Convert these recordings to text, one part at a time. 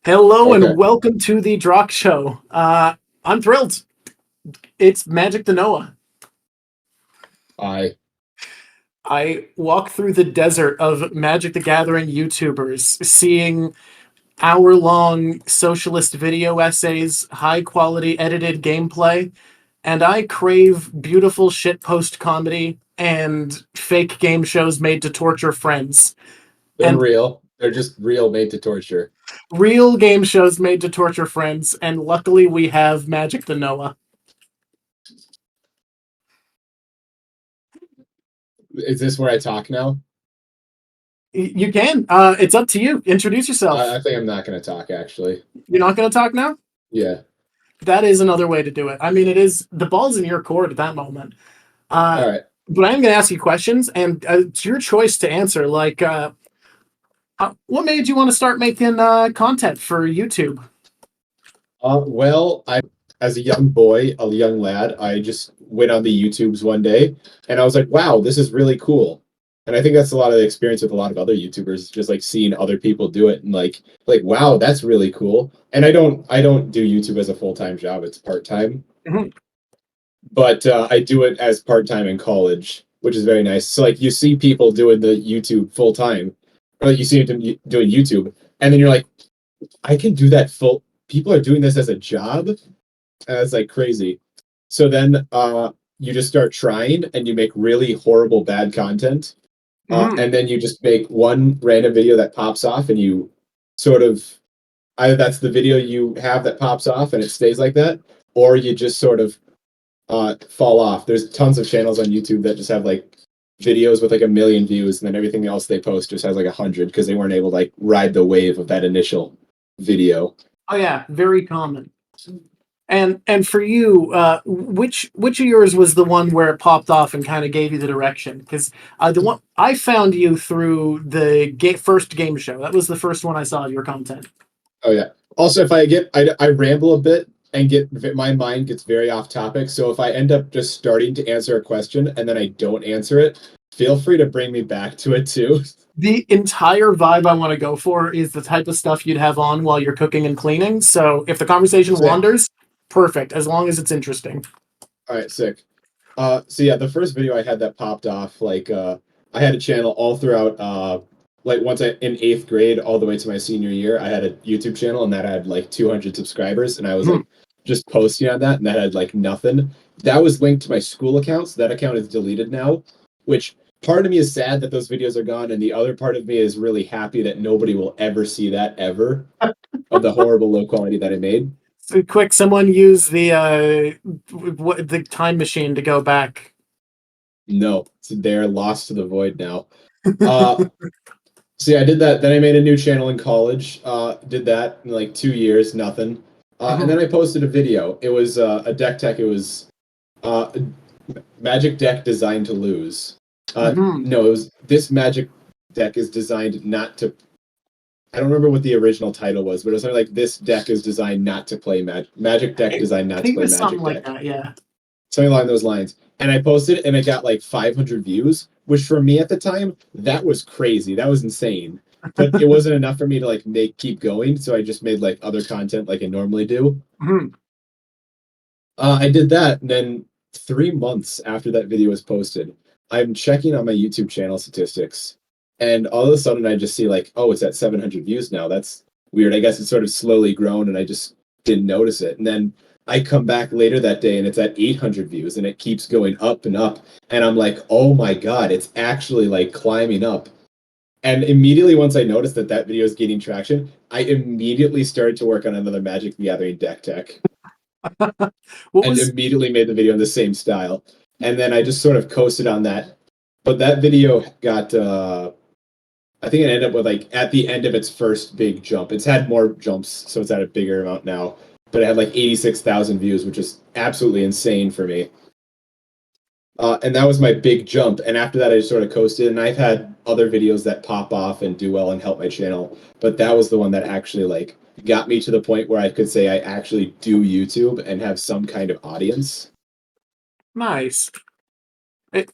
Hello Okay. and welcome to the Drawk Show. I'm thrilled. It's Magic the Noah. I I walk through the desert of Magic the Gathering YouTubers, seeing hour-long socialist video essays, high-quality edited gameplay, and I crave beautiful shitpost comedy and fake game shows made to torture friends. they're And real. They're just real made to torture. real game shows made to torture friends, and luckily we have Magic the Noah. Is this where I talk now? You can. It's up to you. Introduce I yourself. think I'm not going to talk, actually. You're not going to talk now? Yeah. That is another way to do it. I mean, it is the ball's in your court at that moment. All Uh, right. but I am going to ask you questions, and it's your choice to answer. What made you want to start making content for YouTube? As a young boy, a young lad, I just went on the YouTubes one day and I was like, wow, this is really cool. And I think that's a lot of the experience with a lot of other YouTubers, just like seeing other people do it and wow, that's really cool. And I don't do YouTube as a full-time job. It's part-time. Mhm. But I do it as part-time in college, which is very nice. So like you see people doing the YouTube full-time, or like you see them doing YouTube, and then you're like, I can do that full. People are doing this as a job, and it's like crazy. So then you just start trying, and you make really horrible bad content, Mhm. and then you just make one random video that pops off, and you sort of either that's the video you have that pops off, and it stays like that, or you just sort of fall off. There's tons of channels on YouTube that just have like videos with like 1 million views, and then everything else they post just has like 100 because they weren't able to like ride the wave of that initial video. Oh yeah, very common. And for you, which of yours was the one where it popped off and kind of gave you the direction? Because the one I found you through the first game show. That was the first one I saw of your content. Oh yeah. Also, if I ramble a bit and my mind gets very off topic. So if I end up just starting to answer a question and then I don't answer it, feel free to bring me back to it too. The entire vibe I want to go for is the type of stuff you'd have on while you're cooking and cleaning. So if the conversation Sick. wanders, perfect, as long as it's interesting. All right, sick. So yeah, the first video I had that popped off, I had a channel all throughout like once I in 8th grade all the way to my senior year, I had a YouTube channel and that had like 200 subscribers and I was Mhm. like just posting on that and that had like nothing. That was linked to my school account, so that account is deleted now, which part of me is sad that those videos are gone and the other part of me is really happy that nobody will ever see that ever of the horrible low quality that I made. So quick, someone use the time machine to go back. No, so they're lost to the void now. Uh So yeah, I did that. Then I made a new channel in college. Did that in like 2 years, nothing. And Mhm. then I posted a video. It was a deck tech. It was uh, Magic deck designed to lose. Mhm. No, it was this Magic deck is designed not to. I don't remember what the original title was, but it was something like this deck is designed not to play Magic deck designed I not to think it play was something Magic like deck, that. Yeah. something along those lines. And I posted it and it got like 500 views, which for me at the time, that was crazy. That was insane. But it wasn't enough for me to like keep going. So I just made like other content like I normally do. Mhm. I did that. And then 3 months after that video was posted, I'm checking on my YouTube channel statistics. And all of a sudden I just see like, oh, it's at 700 views now. That's weird. I guess it's sort of slowly grown and I just didn't notice it. And then I come back later that day and it's at 800 views and it keeps going up and up. And I'm like, oh my God, it's actually like climbing up. And immediately once I noticed that that video is gaining traction, I immediately started to work on another Magic the Gathering deck tech What and was immediately made the video in the same style. And then I just sort of coasted on that. But that video got I think it ended up with like at the end of its first big jump. It's had more jumps, so it's at a bigger amount now. But it had like 86,000 views, which is absolutely insane for me. And that was my big jump. And after that, I just sort of coasted. And I've had other videos that pop off and do well and help my channel. But that was the one that actually like got me to the point where I could say I actually do YouTube and have some kind of audience. nice?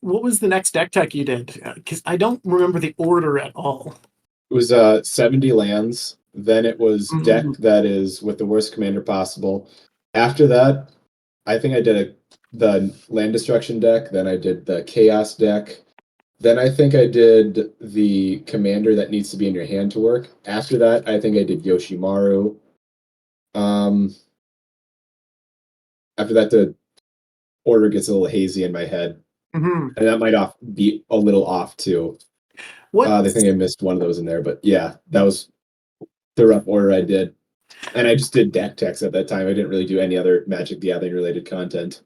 What was the next deck tech you did? Because I don't remember the order at all. It was 70 lands, Then it was deck that is with the worst commander possible. After that, I think I did the land destruction deck. Then I did the chaos deck. Then I think I did the commander that needs to be in your hand to work. After that, I think I did Yoshimaru. After that, the order gets a little hazy in my head, and that might be a little off too. I think I missed one of those in there, but yeah, that was the rough order I did. And I just did deck techs at that time. I didn't really do any other Magic the Gathering related content.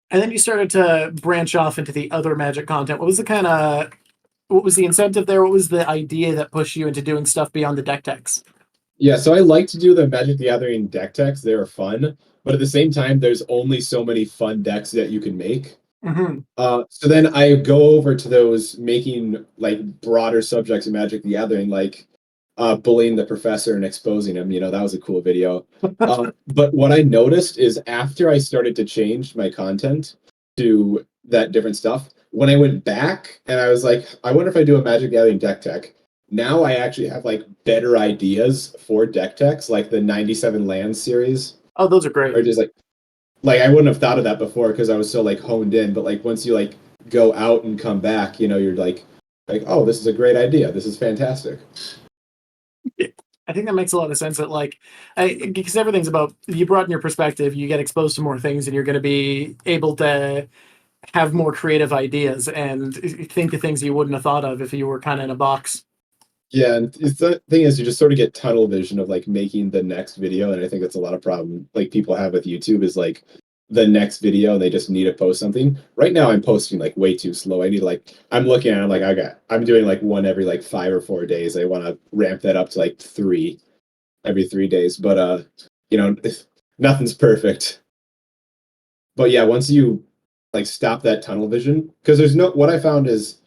And then you started to branch off into the other Magic content. What was the incentive there? What was the idea that pushed you into doing stuff beyond the deck techs? Yeah, so I like to do the Magic the Gathering deck techs. They are fun, but at the same time, there's only so many fun decks that you can make. So then I go over to those making like broader subjects of Magic the Gathering, like bullying the professor and exposing him. That was a cool video. But what I noticed is after I started to change my content to that different stuff, when I went back and I was like, I wonder if I do a Magic the Gathering deck tech. Now I actually have like better ideas for deck techs, like the 97 Lands series. Oh, those are great. Or just like I wouldn't have thought of that before because I was so like honed in. But like once you like go out and come back, you're like, oh, this is a great idea. This is fantastic. I think that makes a lot of sense. That because everything's about you broaden your perspective, you get exposed to more things, and you're going to be able to have more creative ideas and think of things you wouldn't have thought of if you were kind of in a box. Yeah, and the thing is, you just sort of get tunnel vision of like making the next video, and I think that's a lot of problem like people have with YouTube is like the next video and they just need to post something. Right now, I'm posting like way too slow. I need I'm looking at it, I'm like I'm doing like one every like 5 or 4 days. I want to ramp that up to like 3 every 3 days, but nothing's perfect. But yeah, once you like stop that tunnel vision, because what I found is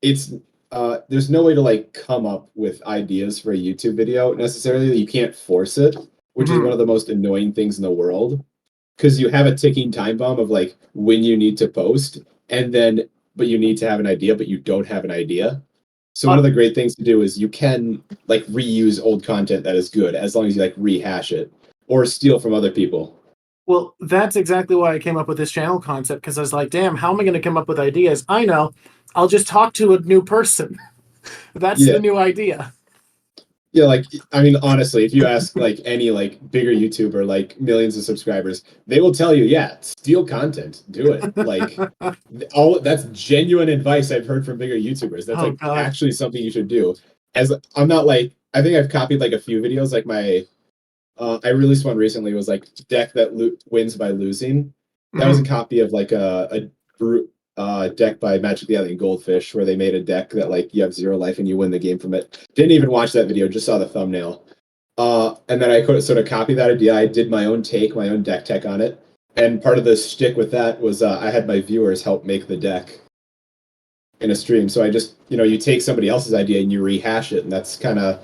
there's no way to like come up with ideas for a YouTube video necessarily. You can't force it, which is one of the most annoying things in the world, because you have a ticking time bomb of like when you need to post, but you need to have an idea, but you don't have an idea. So one of the great things to do is you can like reuse old content that is good as long as you like rehash it or steal from other people. Well, that's exactly why I came up with this channel concept, because I was like, damn, how am I going to come up with ideas? I know. I'll just talk to a new person. That's the new idea. Yeah, like, I mean, honestly, if you ask like any like bigger YouTuber, like millions of subscribers, they will tell you, yeah, steal content, do it. Like, that's genuine advice I've heard from bigger YouTubers. That's actually something you should do. As I'm not like, I think I've copied like a few videos, like I released one recently. It was like deck that wins by losing. That was a copy of like a deck by Magic the Gathering Goldfish, where they made a deck that like you have 0 life and you win the game from it. Didn't even watch that video, just saw the thumbnail. And then I could sort of copy that idea. I did my own take, my own deck tech on it. And part of the shtick with that was I had my viewers help make the deck in a stream. So I just, you take somebody else's idea and you rehash it, and that's kind of.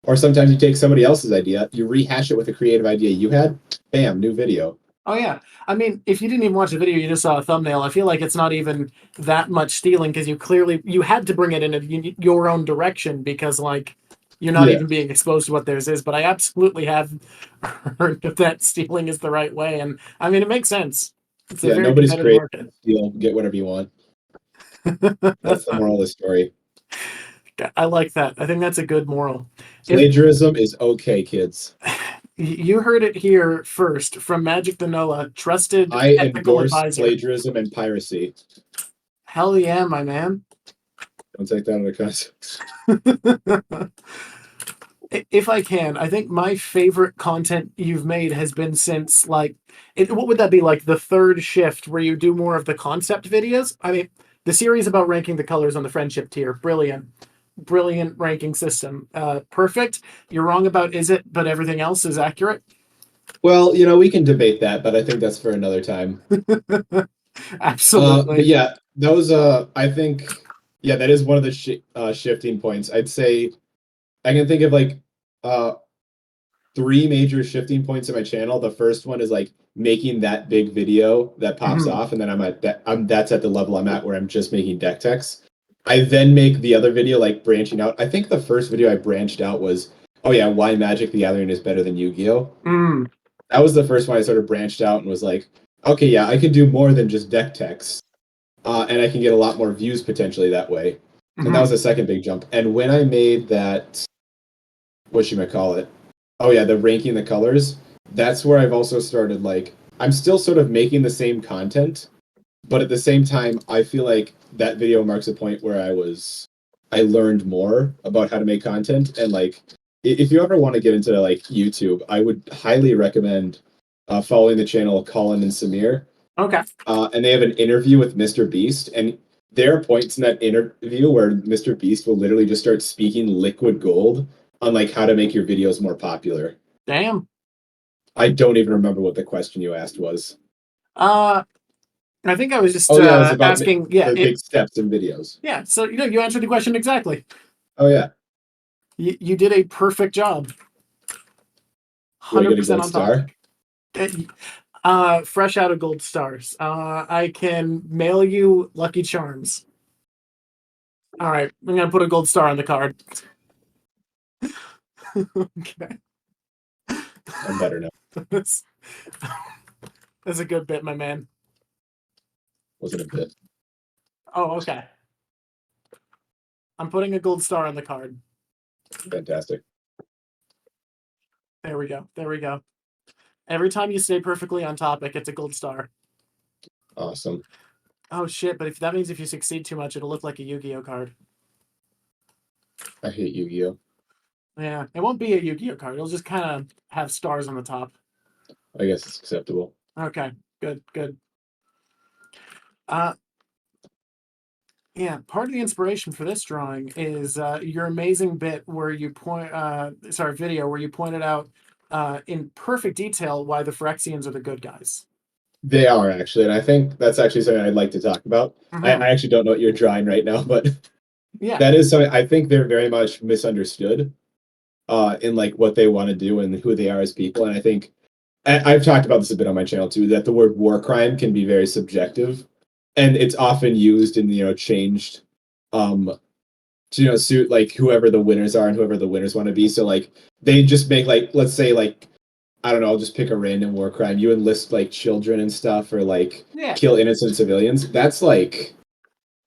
Or sometimes you take somebody else's idea, you rehash it with a creative idea you had, bam, new video. Oh, yeah. I mean, if you didn't even watch the video, you just saw a thumbnail, I feel like it's not even that much stealing, because you had to bring it in your own direction, because, like, you're not even being exposed to what theirs is. But I absolutely have heard that stealing is the right way. And, I mean, it makes sense. It's a very nobody's competitive market. Steal, get whatever you want. That's the moral of the story. I like that. I think that's a good moral. Plagiarism is okay, kids. You heard it here first from Magic the Noah, trusted I ethical endorse advisor. Plagiarism and piracy. Hell yeah, my man. Don't take that into context. If I can, I think my favorite content you've made has been since, like, what would that be, like the third shift, where you do more of the concept videos? I mean, the series about ranking the colors on the friendship tier, brilliant ranking system. Perfect. You're wrong about is it, but everything else is accurate. Well, we can debate that, but I think that's for another time. Absolutely. But yeah, that was I think, yeah, that is one of the shifting points. I'd say I can think of like 3 major shifting points in my channel. The first one is like making that big video that pops off, and then that's at the level I'm at where I'm just making deck techs. I then make the other video like branching out. I think the first video I branched out was oh yeah, why Magic the Gathering is better than Yu-Gi-Oh. Mm. That was the first one I sort of branched out and was like, okay, yeah, I can do more than just deck techs, and I can get a lot more views potentially that way. And that was Hmm. the second big jump. And when I made that, what should I call it? Oh yeah, the ranking the colors. That's where I've also started like I'm still sort of making the same content, but at the same time, I feel like that video marks a point where I learned more about how to make content. And like if you ever want to get into like YouTube, I would highly recommend following the channel Colin and Samir. Okay. And they have an interview with Mr. Beast, and there are points in that interview where Mr. Beast will literally just start speaking liquid gold on like how to make your videos more popular. Damn. I don't even remember what the question you asked was. Uh, I think I was just Oh yeah, it was about asking. Yeah, the big steps in videos. yeah. So you answered the question exactly. Oh yeah, You did a perfect job. do I get a 100% gold on star? topic. Fresh out of gold stars. I can mail you Lucky Charms. All right, I'm gonna put a gold star on the card. Okay, I'm better now. that's, that's a good bit, my man. Wasn't a bit. Oh, okay. I'm putting a gold star on the card. Fantastic. There we go. There we go. Every time you stay perfectly on topic, it's a gold star. Awesome. Oh shit! But if that means if you succeed too much, it'll look like a Yu-Gi-Oh card. I hate Yu-Gi-Oh. Yeah, it won't be a Yu-Gi-Oh card. It'll just kind of have stars on the top. I guess it's acceptable. Okay, good, good. Uh, yeah, part of the inspiration for this drawing is your amazing bit where you video where you pointed out in perfect detail why the Phyrexians are the good guys. They are actually, and I think that's actually something I'd like to talk about. Mm-hmm. I actually don't know what you're drawing right now, but Yeah. that is something I think they're very much misunderstood in like what they want to do and who they are as people. And I think I've talked about this a bit on my channel too, that the word war crime can be very subjective, and it's often used and changed to suit like whoever the winners are and whoever the winners want to be. So like they just make like let's say like I don't know, I'll just pick a random war crime. You enlist like children and stuff or like Yeah. kill innocent civilians. That's like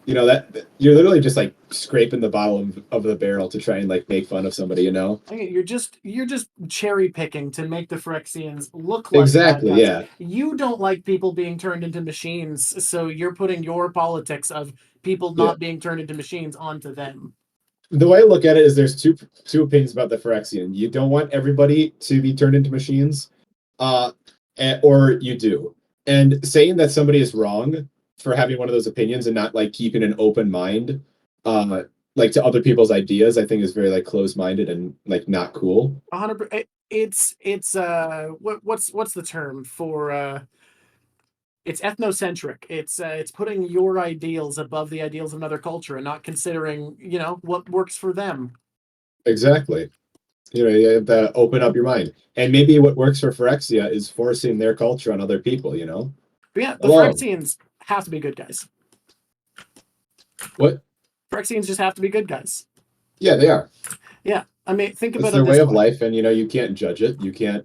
that you're literally just like scraping the bottom of the barrel to try and like make fun of somebody, Okay, you're just cherry picking to make the Phyrexians look like bad Exactly, guys. yeah. You don't like people being turned into machines, so you're putting your politics of people Yeah. not being turned into machines onto them. The way I look at it is there's two opinions about the Phyrexian. You don't want everybody to be turned into machines, or you do. And saying that somebody is wrong for having one of those opinions and not like keeping an open mind, like to other people's ideas, I think is very like closed-minded and like not cool. 100%. It's what's the term for it's ethnocentric. It's putting your ideals above the ideals of another culture and not considering what works for them. Exactly. You have to open up your mind. And maybe what works for Phyrexia is forcing their culture on other people. But yeah, the Hello. Phyrexians have to be good guys. What? Phyrexians just have to be good guys. Yeah, they are. Yeah, I mean, think It's about their it this way of way. life, and you can't judge it. You can't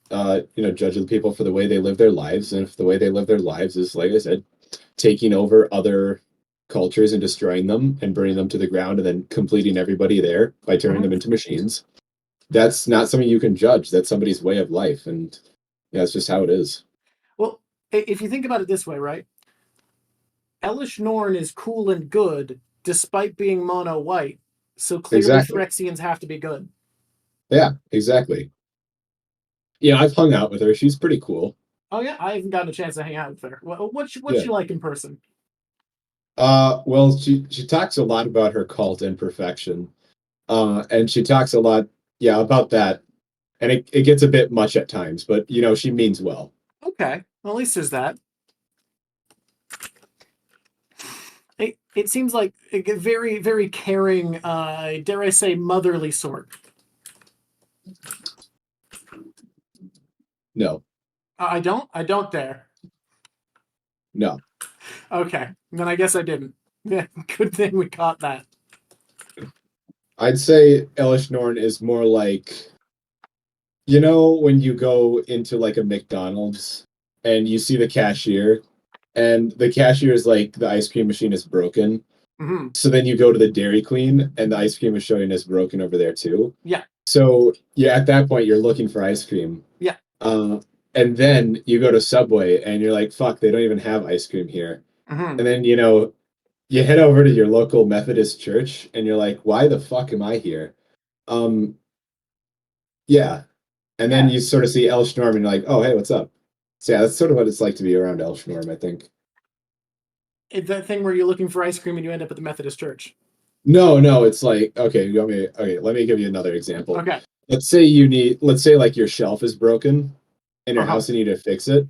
judge the people for the way they live their lives. And if the way they live their lives is, like I said, taking over other cultures and destroying them and burning them to the ground and then completing everybody there by turning them into machines, that's not something you can judge. That's somebody's way of life. And yeah, it's just how it is. Well, if you think about it this way, right? Elesh Norn is cool and good despite being mono white, so clearly Exactly. Phyrexians have to be good. Yeah, exactly. Yeah, I've hung out with her. She's pretty cool. Oh yeah, I haven't gotten a chance to hang out with her. What's Yeah. she like in person? Well, she talks a lot about her cult and perfection. And she talks a lot, yeah, about that. And it gets a bit much at times, but she means well. Okay, well, at least there's that. It seems like a very, very caring, dare I say, motherly sort. No, I don't dare. no. Okay, then I guess I didn't. Yeah, good thing we caught that. I'd say Elesh Norn is more like, you know, when you go into like a McDonald's and you see the cashier, and the cashier is like, the ice cream machine is broken. Hmm. So then you go to the Dairy Queen and the ice cream machine is broken over there too. Yeah. So yeah, at that point you're looking for ice cream. Yeah. Uh, and then you go to Subway and you're like, fuck, they don't even have ice cream here. Hmm. And then, you know, you head over to your local Methodist church and you're like, why the fuck am I here? Um, yeah. And then Yeah. you sort of see Elesh Norm and you're like, oh, hey, what's up? So yeah, that's sort of what it's like to be around Elesh Norm, I think. It's that thing where you're looking for ice cream and you end up at the Methodist church. No, no, it's like, okay, you want me, okay, let me give you another example. Okay. Let's say like your shelf is broken in your Uh-huh. house and you need to fix it.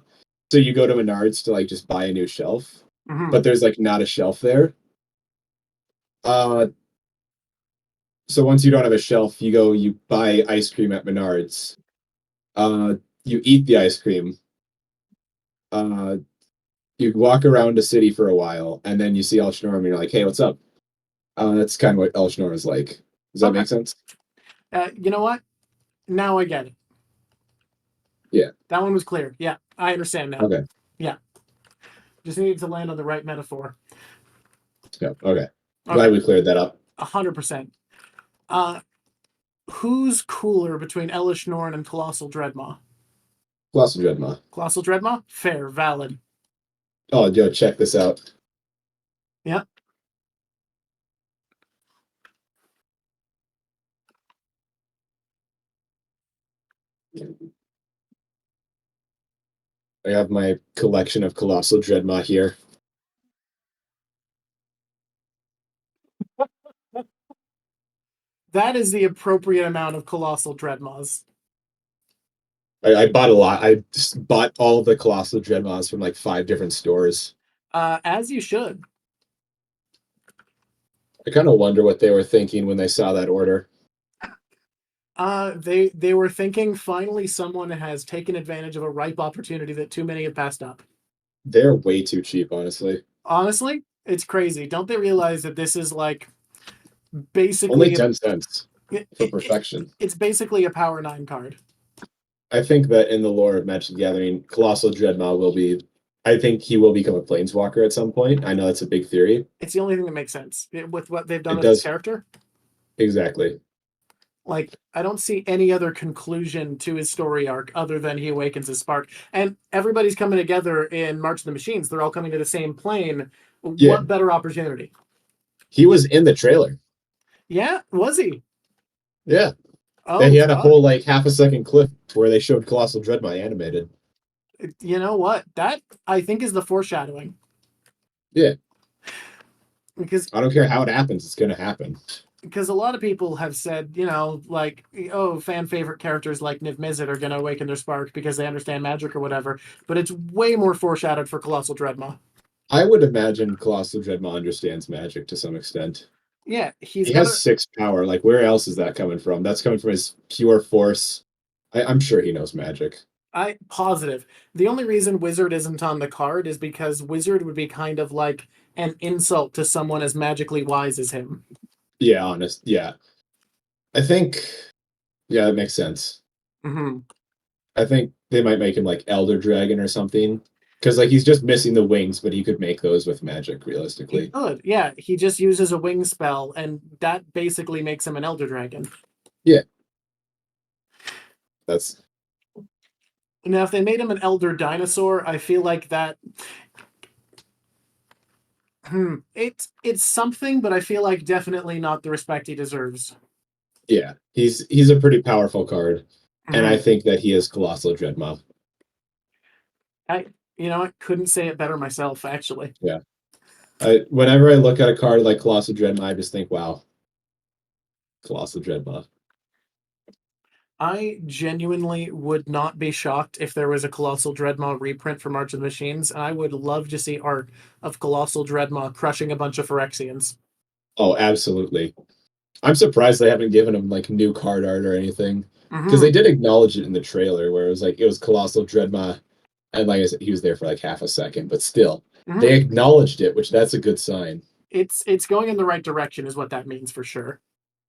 So you go to Menards to like just buy a new shelf, Hmm. but there's like not a shelf there. Uh, so once you don't have a shelf, you buy ice cream at Menards. You eat the ice cream. Uh, you walk around the city for a while, and then you see Elsinore, and you're like, "Hey, what's up?" That's kind of what Elsinore is like. Does that Okay. make sense? You know what? Now I get it. Yeah. That one was clear. Yeah, I understand now. Okay. Yeah, just needed to land on the right metaphor. Yeah. Okay. Okay, Glad we cleared that up. 100%. Uh, who's cooler between Elesh Norn and Colossal Dreadmaw? Colossal Dreadmaw. Colossal Dreadmaw? Fair, valid. Oh, yo, check this out. Yeah. I have my collection of Colossal Dreadmaw here. That is the appropriate amount of Colossal Dreadmaws. I bought a lot. I just bought all of the Colossal Dreadmaws from like 5 different stores. As you should. I kind of wonder what they were thinking when they saw that order. They were thinking finally someone has taken advantage of a ripe opportunity that too many have passed up. They're way too cheap, honestly. Honestly, it's crazy. Don't they realize that this is like Only basically 10 cents it, for it, perfection. it's basically a Power 9 card. I think that in the lore of Magic the Gathering, Colossal Dreadmaw will be. I think he will become a Planeswalker at some point. I know that's a big theory. It's the only thing that makes sense with what they've done It with his does character. exactly. Like, I don't see any other conclusion to his story arc other than he awakens his spark. And everybody's coming together in March of the Machines. They're all coming to the same plane. Yeah, What better opportunity? he was in the trailer. Yeah, was he? Yeah, Oh, he had a God. whole like half a second clip where they showed Colossal Dreadmaw animated. You know what? That, I think, is the foreshadowing. Yeah, Because I don't care how it happens; it's gonna happen. because a lot of people have said, you know, like, oh, fan favorite characters like Niv Mizzet are going to awaken their spark because they understand magic or whatever. But it's way more foreshadowed for Colossal Dreadmaw. I would imagine Colossal Dreadmaw understands magic to some extent. Yeah, he's He got has a. 6 power. Like, where else is that coming from? That's coming from his pure force. I'm sure he knows magic. I positive. The only reason Wizard isn't on the card is because Wizard would be kind of like an insult to someone as magically wise as him. Yeah, honest. Yeah, I think. Yeah, that makes sense. Mm-hmm. I think they might make him like Elder Dragon or something. Because like he's just missing the wings, but he could make those with magic He realistically. could, yeah. He just uses a wing spell, and that basically makes him an Elder Dragon. Yeah, that's Now, if they made him an Elder Dinosaur, I feel like that. It's something, but I feel like definitely not the respect he deserves. yeah. He's a pretty powerful card, and I Mm-hmm. think that he is Colossal Dreadmaw. I, I couldn't say it better myself, actually. Yeah. Whenever I look at a card like Colossal Dreadmaw, I just think, wow, Colossal Dreadmaw. I genuinely would not be shocked if there was a Colossal Dreadmaw reprint for March of the Machines, and I would love to see art of Colossal Dreadmaw crushing a bunch of Phyrexians. Oh, absolutely. I'm surprised they haven't given him like new card art or anything. Because Mm-hmm. they did acknowledge it in the trailer where it was Colossal Dreadmaw, and like I said, he was there for like half a second, but still, Mm-hmm. they acknowledged it, which that's a good sign. It's going in the right direction, is what that means for sure.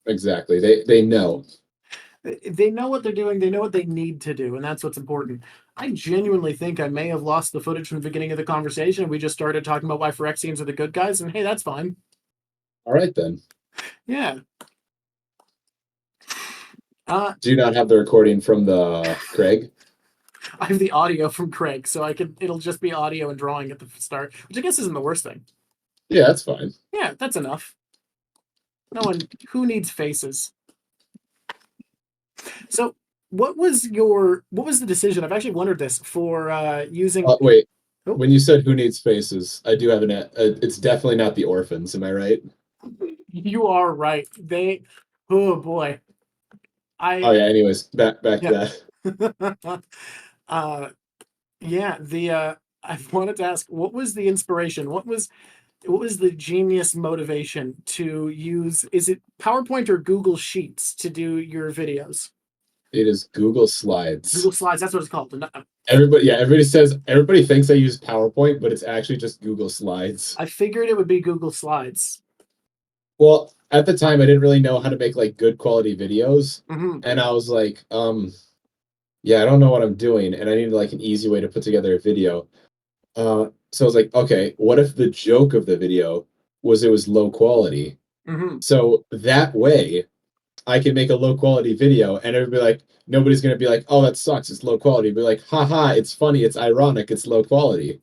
Exactly. They know. They know what they're doing. They know what they need to do, and that's what's important. I genuinely think I may have lost the footage from the beginning of the conversation. We just started talking about why Phyrexians are the good guys, and hey, that's fine. All right then. Yeah. Do you not have the recording from the Craig? I have the audio from Craig, so it'll just be audio and drawing at the start, which I guess isn't the worst thing. Yeah, that's fine. Yeah, that's enough. No one who needs faces. So what was the decision? I've actually wondered this for using. Wait. Oh, When you said who needs faces, I do have it's definitely not the orphans. Am I right? you are right. Oh boy. Oh yeah. Anyways, back to Yeah. that. Yeah, I wanted to ask, what was the inspiration? What was the genius motivation to use, is it PowerPoint or Google Sheets to do your videos? It is Google Slides. Google Slides, that's what it's called. Everybody thinks I use PowerPoint, but it's actually just Google Slides. I figured it would be Google Slides. Well, at the time, I didn't really know how to make like good quality videos, Mm-hmm. and I was like, yeah, I don't know what I'm doing, and I needed like an easy way to put together a video. So I was like, okay, what if the joke of the video was it was low quality? Mm-hmm. So that way, I can make a low quality video, and everybody like nobody's gonna be like, oh, that sucks, it's low quality. Be like, haha, it's funny, it's ironic, it's low quality.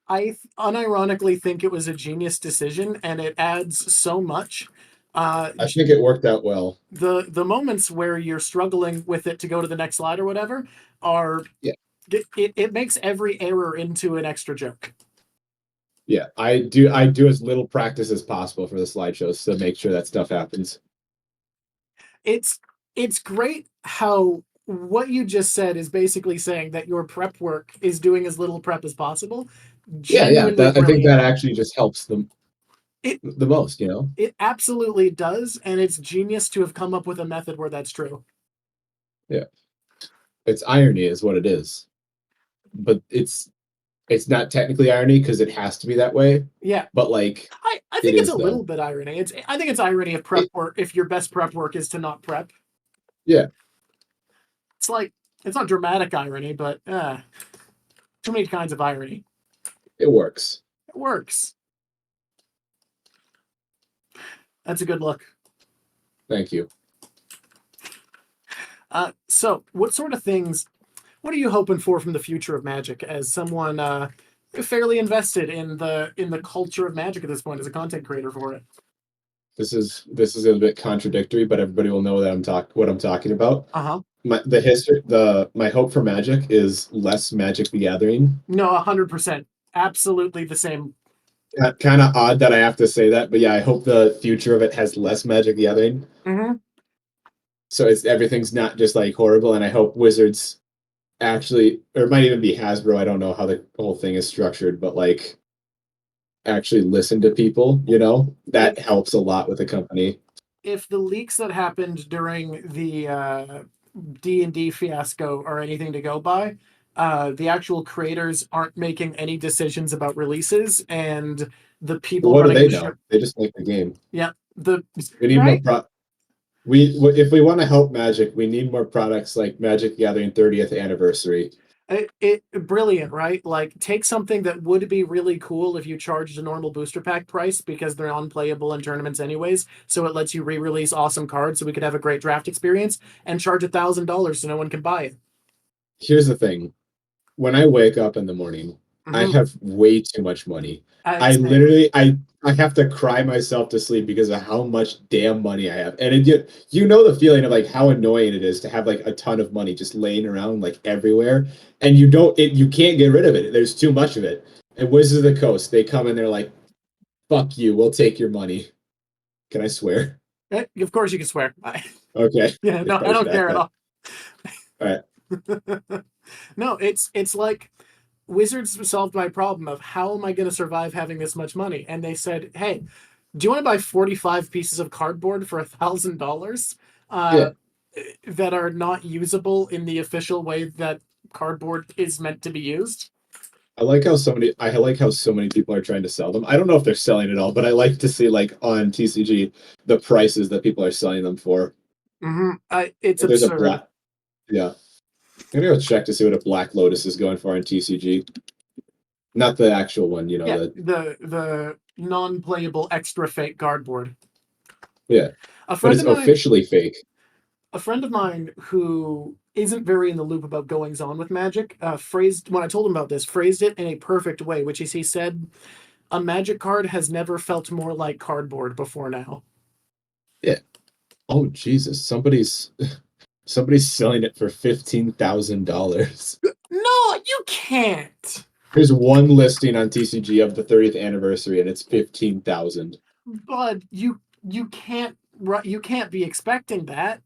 I unironically think it was a genius decision, and it adds so much. I think it worked out well. The moments where you're struggling with it to go to the next slide or whatever are Yeah. It makes every error into an extra joke. Yeah, I do as little practice as possible for the slideshows to make sure that stuff happens. It's great how what you just said is basically saying that your prep work is doing as little prep as possible. Yeah. Genuinely I think brilliant. that actually just helps them It the most, you know? it absolutely does, and it's genius to have come up with a method where that's true. Yeah. It's irony is what it is. But it's not technically irony because it has to be that way. Yeah. But like I it think it's a is little though. bit irony. I think it's irony if prep work if your best prep work is to not prep. Yeah. It's like it's not dramatic irony, but too many kinds of irony. It works. It works. That's a good look. Thank you. So, what sort of things? What are you hoping for from the future of Magic as someone fairly invested in the culture of Magic at this point as a content creator for it? This is a bit contradictory, but everybody will know that what I'm talking about. Uh-huh. My hope for Magic is less Magic the Gathering. No, 100%. Absolutely the same. Kind of odd that I have to say that, but yeah, I hope the future of it has less Magic the Gathering. Mm-hmm. So everything's not just like horrible, and I hope Wizards actually, or it might even be Hasbro. I don't know how the whole thing is structured, but like actually listen to people. You know, that helps a lot with the company. If the leaks that happened during the D&D fiasco are anything to go by, the actual creators aren't making any decisions about releases, and the people What do running they the know? show. They just make the game. Yeah, We need more right. if we want to help Magic, we need more products like Magic the Gathering 30th anniversary. It brilliant, right? Like take something that would be really cool if you charged a normal booster pack price because they're unplayable in tournaments anyways. So it lets you re-release awesome cards so we could have a great draft experience and charge $1,000 so no one can buy it. Here's the thing. When I wake up in the morning, I Mm-hmm. have way too much money. I Same. literally I have to cry myself to sleep because of how much damn money I have. And you know the feeling of like how annoying it is to have like a ton of money just laying around like everywhere and you can't get rid of it. There's too much of it. And Wizards of the Coast, they come and they're like, "Fuck you, we'll take your money." Can I swear? Of course you can swear. Okay. Yeah, no, I don't care at all. All right. No, it's like Wizards solved my problem of how am I going to survive having this much money? And they said, hey, do you want to buy 45 pieces of cardboard for $1,000 Yeah. that are not usable in the official way that cardboard is meant to be used? I like how so many people are trying to sell them. I don't know if they're selling it all, but I like to see like on TCG the prices that people are selling them for. It's There's a absurd. black, yeah. I'm gonna go check to see what a Black Lotus is going for on TCG. Not the actual one, you know. Yeah, The the non-playable extra fake card board. yeah, A but friend it's of mine, officially fake. a friend of mine who isn't very in the loop about goings on with Magic, phrased when I told him about this, phrased it in a perfect way, which is he said, "A Magic card has never felt more like cardboard before now." Yeah. Oh Jesus! Somebody's selling it for $15,000. No, you can't. There's one listing on TCG of the 30th anniversary, and it's 15,000. But you can't be expecting that.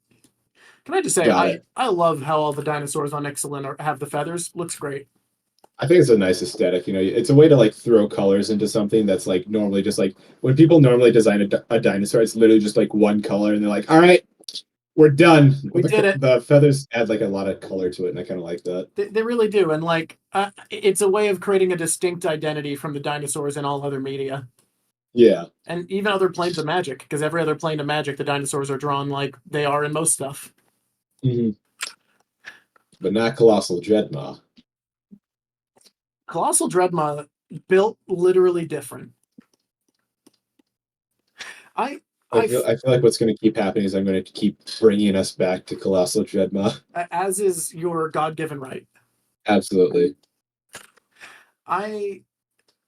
Can I just say Got it. I love how all the dinosaurs on Ixalan have the feathers. Looks great. I think it's a nice aesthetic. You know, it's a way to like throw colors into something that's like normally just like when people normally design a dinosaur, it's literally just like one color, and they're like, "All right, we're done." We But did it. the feathers add like a lot of color to it, and I kind of like that. They really do, and like it's a way of creating a distinct identity from the dinosaurs in all other media, Yeah. and even other planes of Magic. Because every other plane of Magic, the dinosaurs are drawn like they are in most stuff. Hmm. But not Colossal Dreadmaw. Colossal Dreadmaw built literally different. I I I feel like what's going to keep happening is I'm going to keep bringing us back to Colossal Dreadmaw. as is your God-given right. Absolutely. I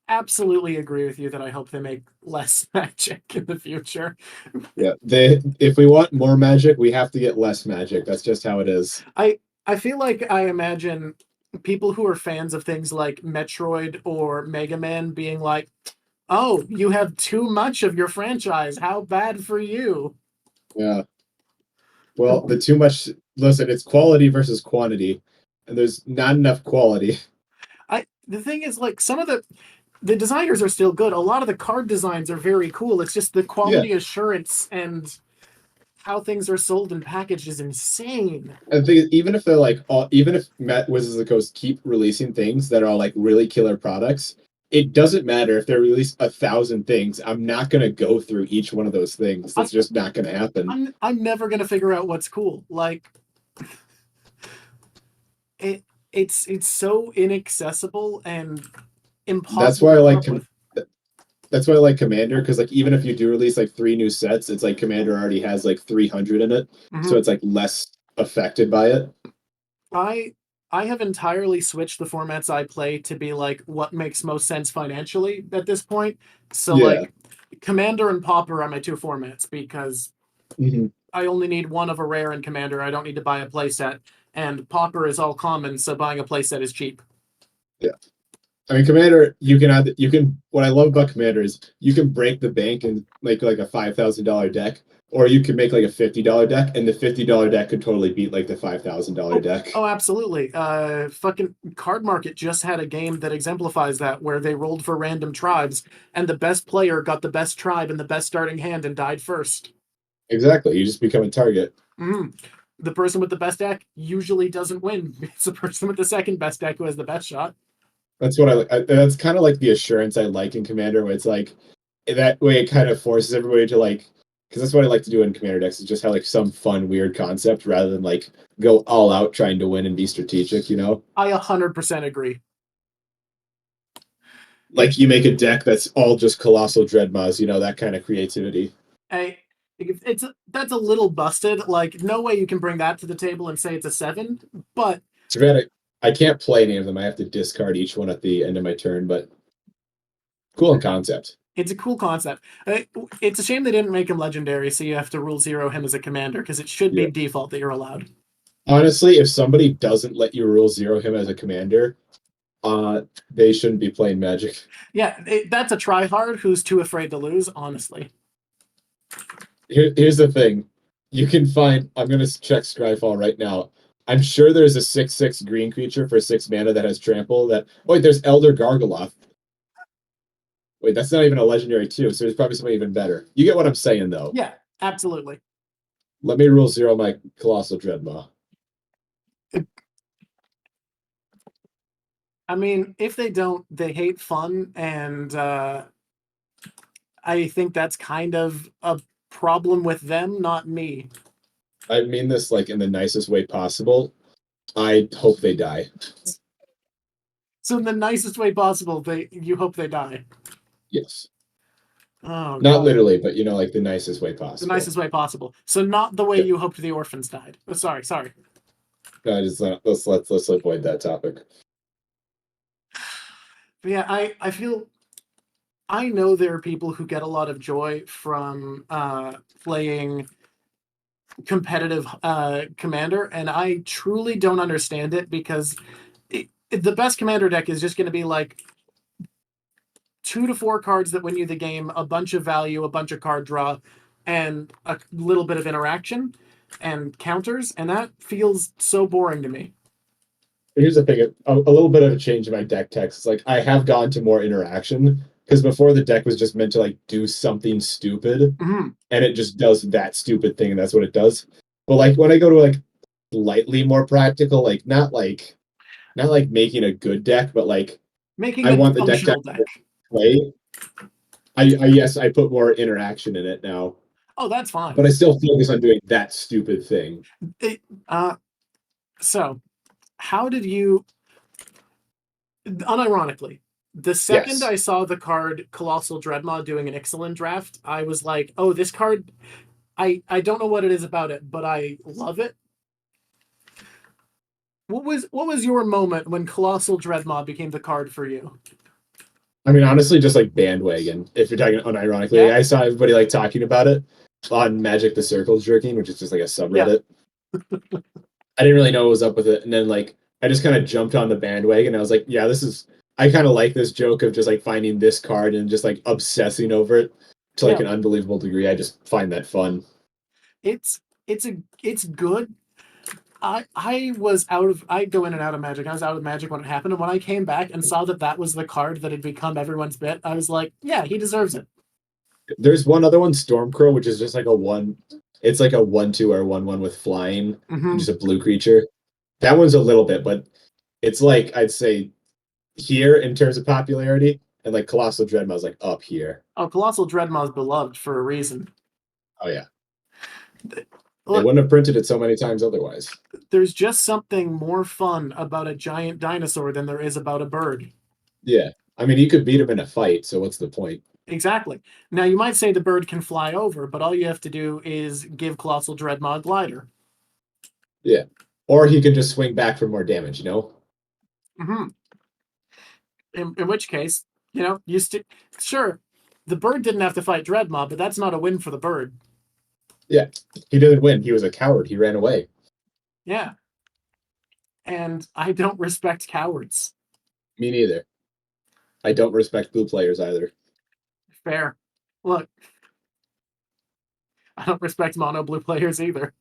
absolutely agree with you that I hope they make less Magic in the future. Yeah. If we want more magic, we have to get less magic. That's just how it is. I feel like I imagine people who are fans of things like Metroid or Mega Man being like, "Oh, you have too much of your franchise. How bad for you?" Yeah. Well, the too much listen, it's quality versus quantity, and there's not enough quality. The thing is, like, some of the designers are still good. A lot of the card designs are very cool. It's just the Yeah. quality assurance and how things are sold and packaged is insane. I think even if they're like even if Wizards of the Coast keep releasing things that are like really killer products, it doesn't matter if they release 1,000 things. I'm not gonna go through each one of those things. That's just not gonna happen. I'm never gonna figure out what's cool. Like it's so inaccessible and That's impossible why to I keep like up with. that's why I like Commander, because like even if you do release like 3 new sets, it's like Commander already has like 300 in it, so Mm-hmm. it's like less affected by it. I I have entirely switched the formats I play to be like what makes most sense financially at this point. So Yeah. like Commander and Pauper are my two formats because Hmm. I only need one of a rare in Commander. I don't need to buy a playset. And Pauper is all common, so buying a playset is cheap. Yeah. I mean, Commander, you can. What I love about Commander is you can break the bank and make like a $5,000 deck, or you can make like a $50 deck, and the $50 deck could totally beat like the $5,000 deck. Oh, absolutely. Fucking Card Market just had a game that exemplifies that, where they rolled for random tribes, and the best player got the best tribe and the best starting hand and died first. Exactly. You just become a target. Mm. The person with the best deck usually doesn't win. It's the person with the second best deck who has the best shot. That's what I like. That's kind of like the assurance I like in Commander, where it's like that way it kind of forces everybody to like, because that's what I like to do in Commander decks is just have like some fun, weird concept rather than like go all out trying to win and be strategic, you know? I 100% agree. Like you make a deck that's all just Colossal Dreadmaws, you know, that kind of creativity. I, it's that's a little busted. Like, no way you can bring that to the table and say it's a 7, but Too bad I can't play any of them. I have to discard each one at the end of my turn, but cool in concept. it's a cool concept. It's a shame they didn't make him legendary, so you have to rule 0 him as a commander, because it should be Yeah. default that you're allowed. Honestly, if somebody doesn't let you rule 0 him as a commander, they shouldn't be playing Magic. Yeah, that's a tryhard who's too afraid to lose, honestly. Here's the thing. You can find I'm gonna check Scryfall right now. I'm sure there's a 6/6 green creature for 6 mana that has trample that wait, there's Elder Gargoloth. Wait, that's not even a legendary too, so there's probably something even better. You get what I'm saying though. Yeah, absolutely. Let me rule 0 my Colossal Dreadmaw. I mean, if they don't, they hate fun, and I think that's kind of a problem with them, not me. I mean this like in the nicest way possible. I hope they die. So in the nicest way possible, you hope they die. Yes. Oh Not god. literally, but like the nicest way The possible. nicest way possible. So not the way Yeah. you hoped the orphans died. Oh, sorry. No, just let's avoid that topic. But yeah, I feel I know there are people who get a lot of joy from playing competitive commander, and I truly don't understand it because the best commander deck is just going to be like 2 to 4 cards that win you the game, a bunch of value, a bunch of card draw, and a little bit of interaction and counters, and that feels so boring to me. Here's the thing: a little bit of a change in my deck text. Like I have gone to more interaction because before the deck was just meant to like do something stupid, Mm-hmm. and it just does that stupid thing, and that's what it does. But like when I go to like slightly more practical, like not like making a good deck, but like Making I a want the deck to functional deck. play. I yes, I put more interaction in it now, Oh, that's but fine. I still focus on doing that stupid thing. It, so, how did you, unironically, the second Yes, I saw the card Colossal Dreadmaw doing an Ixalan draft, I was like, oh, this card, I don't know what it is about it, but I love it. What was your moment when Colossal Dreadmaw became the card for you? I mean honestly, just like bandwagon. If you're talking unironically, Yeah, I saw everybody like talking about it on Magic the Circle Jerking, which is just like a yeah, subreddit. I didn't really know what was up with it, and then like I just kind of jumped on the bandwagon. I was like, yeah, this is. I kind of like this joke of just like finding this card and just like obsessing over it to like yeah. an unbelievable degree. I just find that fun. It's good. I was out of I go in and out of Magic. I was out of Magic when it happened, and when I came back and saw that that was the card that had become everyone's bit, I was like, yeah, he deserves it. There's one other one, Stormcrow, which is just like a one. It's like a 1/2 or 1/1 with flying and Mm-hmm. just a blue creature. That one's a little bit, but it's like I'd say here in terms of popularity, and like Colossal Dreadmaw is like up here. Oh, Colossal Dreadmaw is beloved for a reason. Oh yeah, they Look, wouldn't have printed it so many times otherwise. there's just something more fun about a giant dinosaur than there is about a bird. Yeah, I mean you could beat him in a fight, so what's the point? Exactly. Now you might say the bird can fly over, but all you have to do is give Colossal Dreadmaw a glider. Yeah, or he can just swing back for more damage. You know? Mm-hmm. In which case, you stick. Sure, the bird didn't have to fight Dreadmaw, but that's not a win for the bird. Yeah, he didn't win. He was a coward. He ran away. Yeah, and I don't respect cowards. Me neither. I don't respect blue players either. Fair. Look, I don't respect mono blue players either.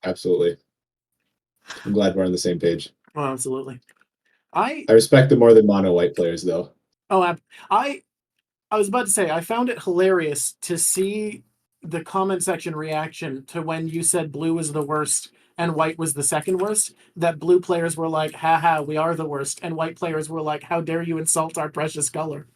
Absolutely. I'm glad we're on the same page. Well, absolutely. I I respect them more than mono white players, though. oh I I was about to say I found it hilarious to see the comment section reaction to when you said blue was the worst and white was the second worst. That blue players were like, "Haha, we are the worst," and white players were like, "How dare you insult our precious color?"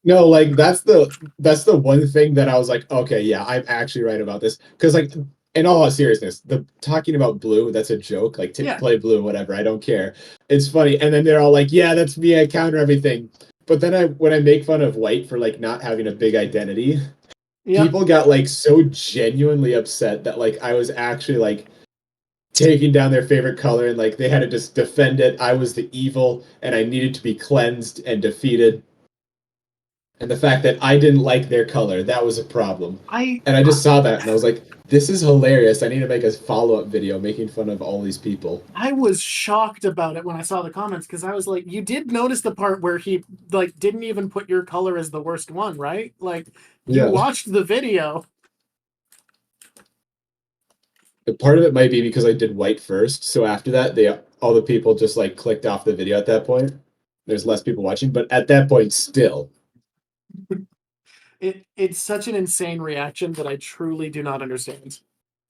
No, like that's the one thing that I was like, okay, yeah, I'm actually right about this. Because like in all seriousness, the talking about blue, that's a joke. Like Yeah, play blue, whatever. I don't care. It's funny. And then they're all like, yeah, that's me. I counter everything. But then when I make fun of white for like not having a big identity, yep. people got like so genuinely upset that like I was actually like taking down their favorite color and like they had to just defend it. I was the evil and I needed to be cleansed and defeated. And the fact that I didn't like their color, that was a problem. I And I just saw that and I was like, this is hilarious. I need to make a follow-up video making fun of all these people. I was shocked about it when I saw the comments because I was like, you did notice the part where he like didn't even put your color as the worst one, right? Like you Yeah. watched the video. Part of it might be because I did white first. So after that, they all the people just like clicked off the video at that point. There's less people watching, but at that point still. It's such an insane reaction that I truly do not understand.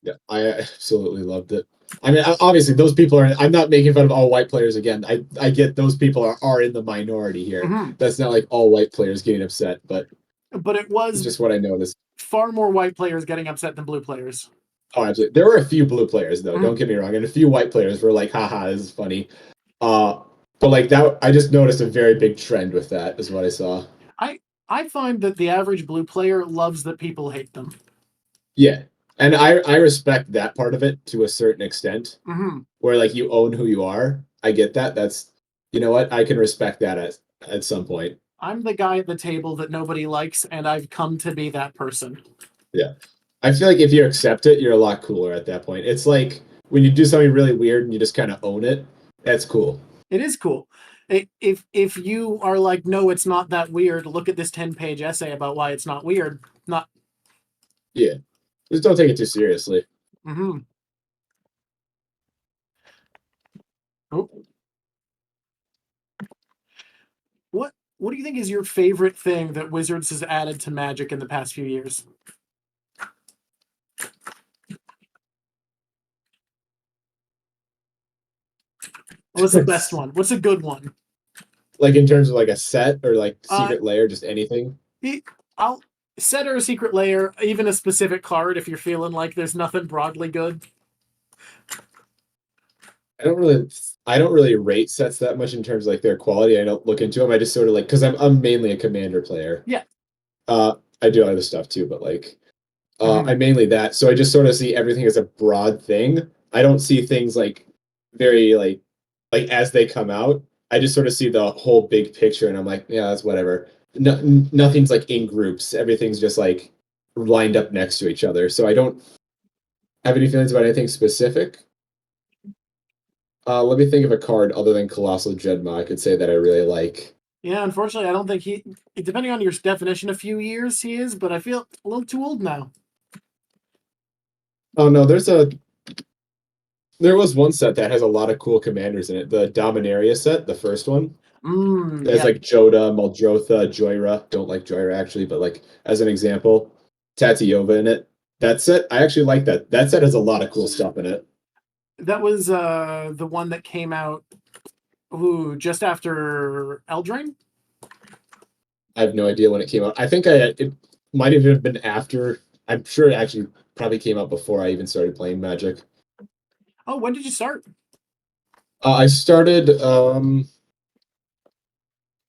Yeah, I absolutely loved it. I mean, obviously, those people are. I'm not making fun of all white players again. I get those people are in the minority here. Hmm. That's not like all white players getting upset, but But it it's was just what I noticed. far more white players getting upset than blue players. Oh, absolutely. There were a few blue players though. Don't Mhm. get me wrong, and a few white players were like, "Haha, this is funny." But like that, I just noticed a very big trend with that. Is what I saw. I I find that the average blue player loves that people hate them. Yeah, and I respect that part of it to a certain extent, Hmm. where like you own who you are. I get that. That's you know what I can respect that at some point. I'm the guy at the table that nobody likes, and I've come to be that person. Yeah. I feel like if you accept it, you're a lot cooler at that point. It's like when you do something really weird and you just kind of own it. That's cool. It is cool. If you are like, no, it's not that weird. Look at this 10-page essay about why it's not weird. Not. Yeah. Just don't take it too seriously. Hmm. Oh. What do you think is your favorite thing that Wizards has added to Magic in the past few years? What's the best one? What's a good one? Like in terms of like a set or like Uh, secret layer, just anything. I'll set or a secret layer, even a specific card if you're feeling like there's nothing broadly good. I don't really rate sets that much in terms of like their quality. I don't look into them. I just sort of like because I'm mainly a commander player. Yeah. I do other stuff too, but like Hmm. I'm mainly that. So I just sort of see everything as a broad thing. I don't see things like very like as they come out. I just sort of see the whole big picture, and I'm like, yeah, that's whatever. No, nothing's like in groups. Everything's just like lined up next to each other. So I don't have any feelings about anything specific. Let me think of a card other than Colossal Dreadmaw I could say that I really like. Yeah, unfortunately, I don't think he, depending on your definition, a few years he is, but I feel a little too old now. Oh no, there was one set that has a lot of cool commanders in it. The Dominaria set, the first one. There's Yeah, like Joda, Muldrotha, Joyra. Don't like Joyra actually, but like as an example, Tatiova in it. That set, I actually like that. That set has a lot of cool stuff in it. that was the one that came out, just after Eldraine? I have no idea when it came out. I think it might even have been after. I'm sure it actually probably came out before I even started playing Magic. Oh, when did you start? I started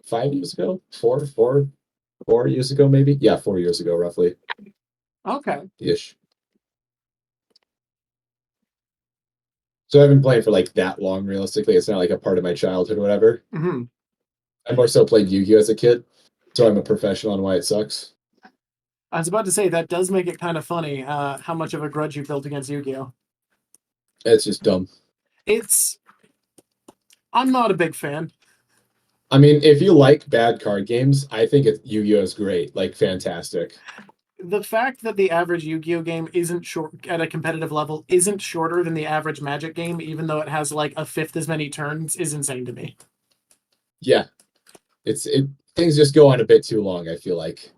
5 years ago, 4 years ago, maybe. Yeah, 4 years ago, roughly Okay. ish. So I've been playing for like that long. Realistically, it's not like a part of my childhood or whatever. Hmm. I more so played Yu-Gi-Oh as a kid, so I'm a professional on why it sucks. I was about to say that does make it kind of funny how much of a grudge you built against Yu-Gi-Oh. It's just dumb. It's I'm not a big fan. I mean, if you like bad card games, I think Yu-Gi-Oh is great, like fantastic. The fact that the average Yu-Gi-Oh game isn't short at a competitive level isn't shorter than the average Magic game, even though it has like a fifth as many turns, is insane to me. Yeah, it things just go on a bit too long. I feel like.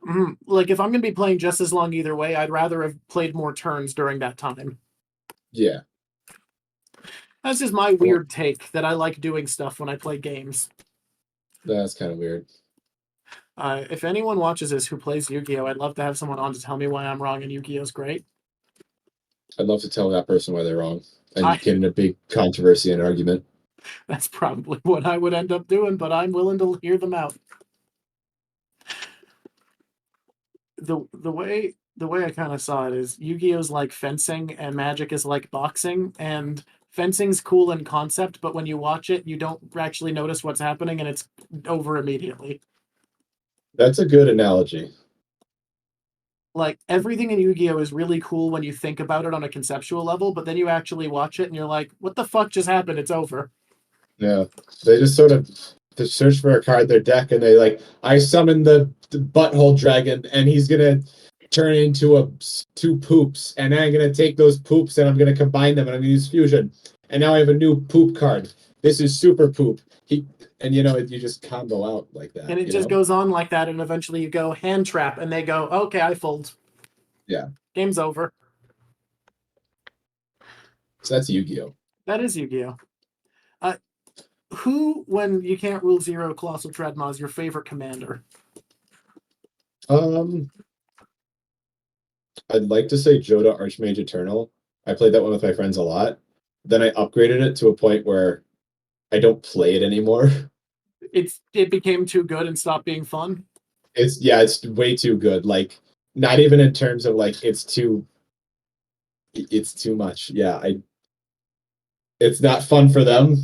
Like if I'm going to be playing just as long either way, I'd rather have played more turns during that time. Yeah, That's just my well, weird take that I like doing stuff when I play games. that's kind of weird. If anyone watches this who plays Yu-Gi-Oh, I'd love to have someone on to tell me why I'm wrong and Yu-Gi-Oh's great. I'd love to tell that person why they're wrong I and get in a big controversy and argument. That's probably what I would end up doing, but I'm willing to hear them out. The way I kind of saw it is Yu-Gi-Oh's like fencing and Magic is like boxing, and fencing's cool in concept, but when you watch it, you don't actually notice what's happening and it's over immediately. That's a good analogy. Like everything in Yu-Gi-Oh is really cool when you think about it on a conceptual level, but then you actually watch it and you're like, what the fuck just happened? It's over. Yeah, they just sort of they search for a card in their deck, and they like, I summon the butthole dragon, and he's gonna turn into two poops, and I'm gonna take those poops and I'm gonna combine them, and I'm gonna use fusion, and now I have a new poop card. This is super poop. And you just combo out like And that. it just goes on like that, and eventually you go hand trap, and they go, okay, I fold. Yeah. Game's over. So that's Yu-Gi-Oh. That is Yu-Gi-Oh. Who, when you can't rule zero Colossal Dreadmaw, is your favorite commander? I'd like to say Joda Archmage Eternal. I played that one with my friends a lot. Then I upgraded it to a point where I don't play it anymore. It became too good and stopped being fun. It's way too good. Like not even in terms of like it's too much. Yeah, I it's not fun for them.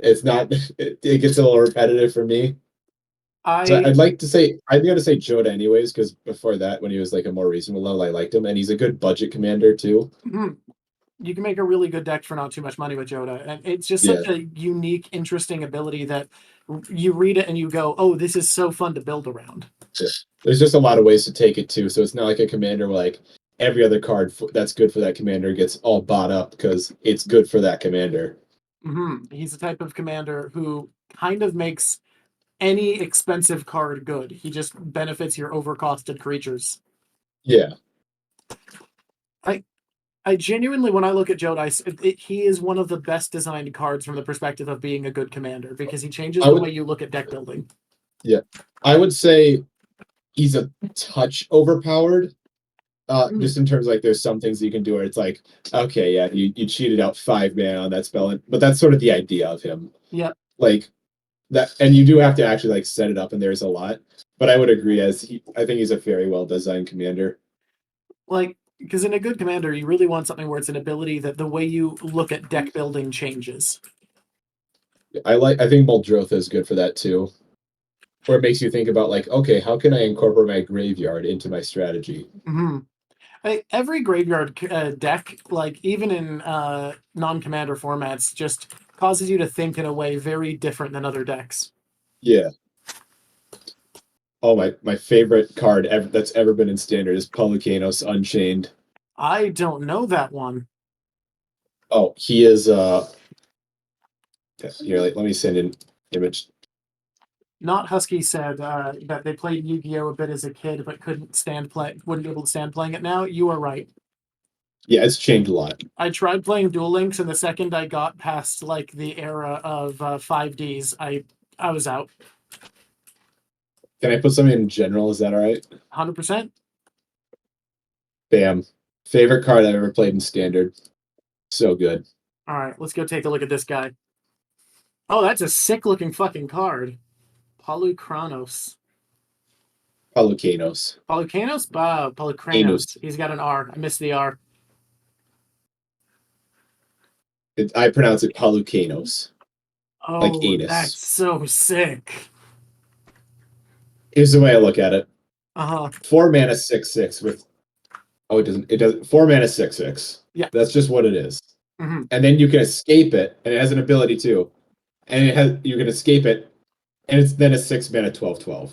It's not it gets a little repetitive for me. So I I'd like to say I'm gonna say Joda anyways, because before that, when he was like a more reasonable level, I liked him, and he's a good budget commander too. you can make a really good deck for not too much money with Joda, and it's just Yeah. such a unique, interesting ability that you read it and you go, "Oh, this is so fun to build around." Yeah. There's just a lot of ways to take it too. So it's not like a commander where like every other card that's good for that commander gets all bought up because it's good for that commander. He's the type of commander who kind of makes any expensive card good. He just benefits your overcosted creatures. Yeah. I I genuinely, when I look at Jodice, he is one of the best designed cards from the perspective of being a good commander because he changes I the would way you look at deck building. yeah. I would say he's a touch overpowered. Just in terms of, like there's some things you can do where it's like, okay, yeah, you cheated out 5 mana on that spell, but that's sort of the idea of him. Yeah. Like that, and you do have to actually like set it up, and there's a lot. But I would agree, I think he's a very well designed commander. Like, because in a good commander, you really want something where it's an ability that the way you look at deck building changes. I think Muldrotha is good for that too, where it makes you think about like, okay, how can I incorporate my graveyard into my strategy? Every graveyard deck, like even in non-commander formats, just causes you to think in a way very different than other decks. Yeah. Oh, my favorite card that's ever been in standard is Pelucanos Unchained. I don't know that one. Oh, he is here, like let me send an image. Not Husky said that they played Yu-Gi-Oh a bit as a kid, but wouldn't be able to stand playing it now. You are right. Yeah, it's changed a lot. I tried playing Duel Links, and the second I got past like the era of 5Ds, I was out. Can I put something in general? Is that all right? 100%. Bam. Favorite card I've ever played in standard. So good. All right, let's go take a look at this guy. Oh, that's a sick looking fucking card. Polychronos. Pelucanos. Polychanos? Anos. Polychronos. He's got an R. I missed the R. I pronounce it Pelucanos. Like Oh, that's anus. so sick. Here's the way I look at it. 4 mana 6/6 with it doesn't 4 mana 6/6. Yeah. That's just what it is. Mm-hmm. And then you can escape it, and it has an ability too. And you can escape it, and it's then a 6 mana 12/12.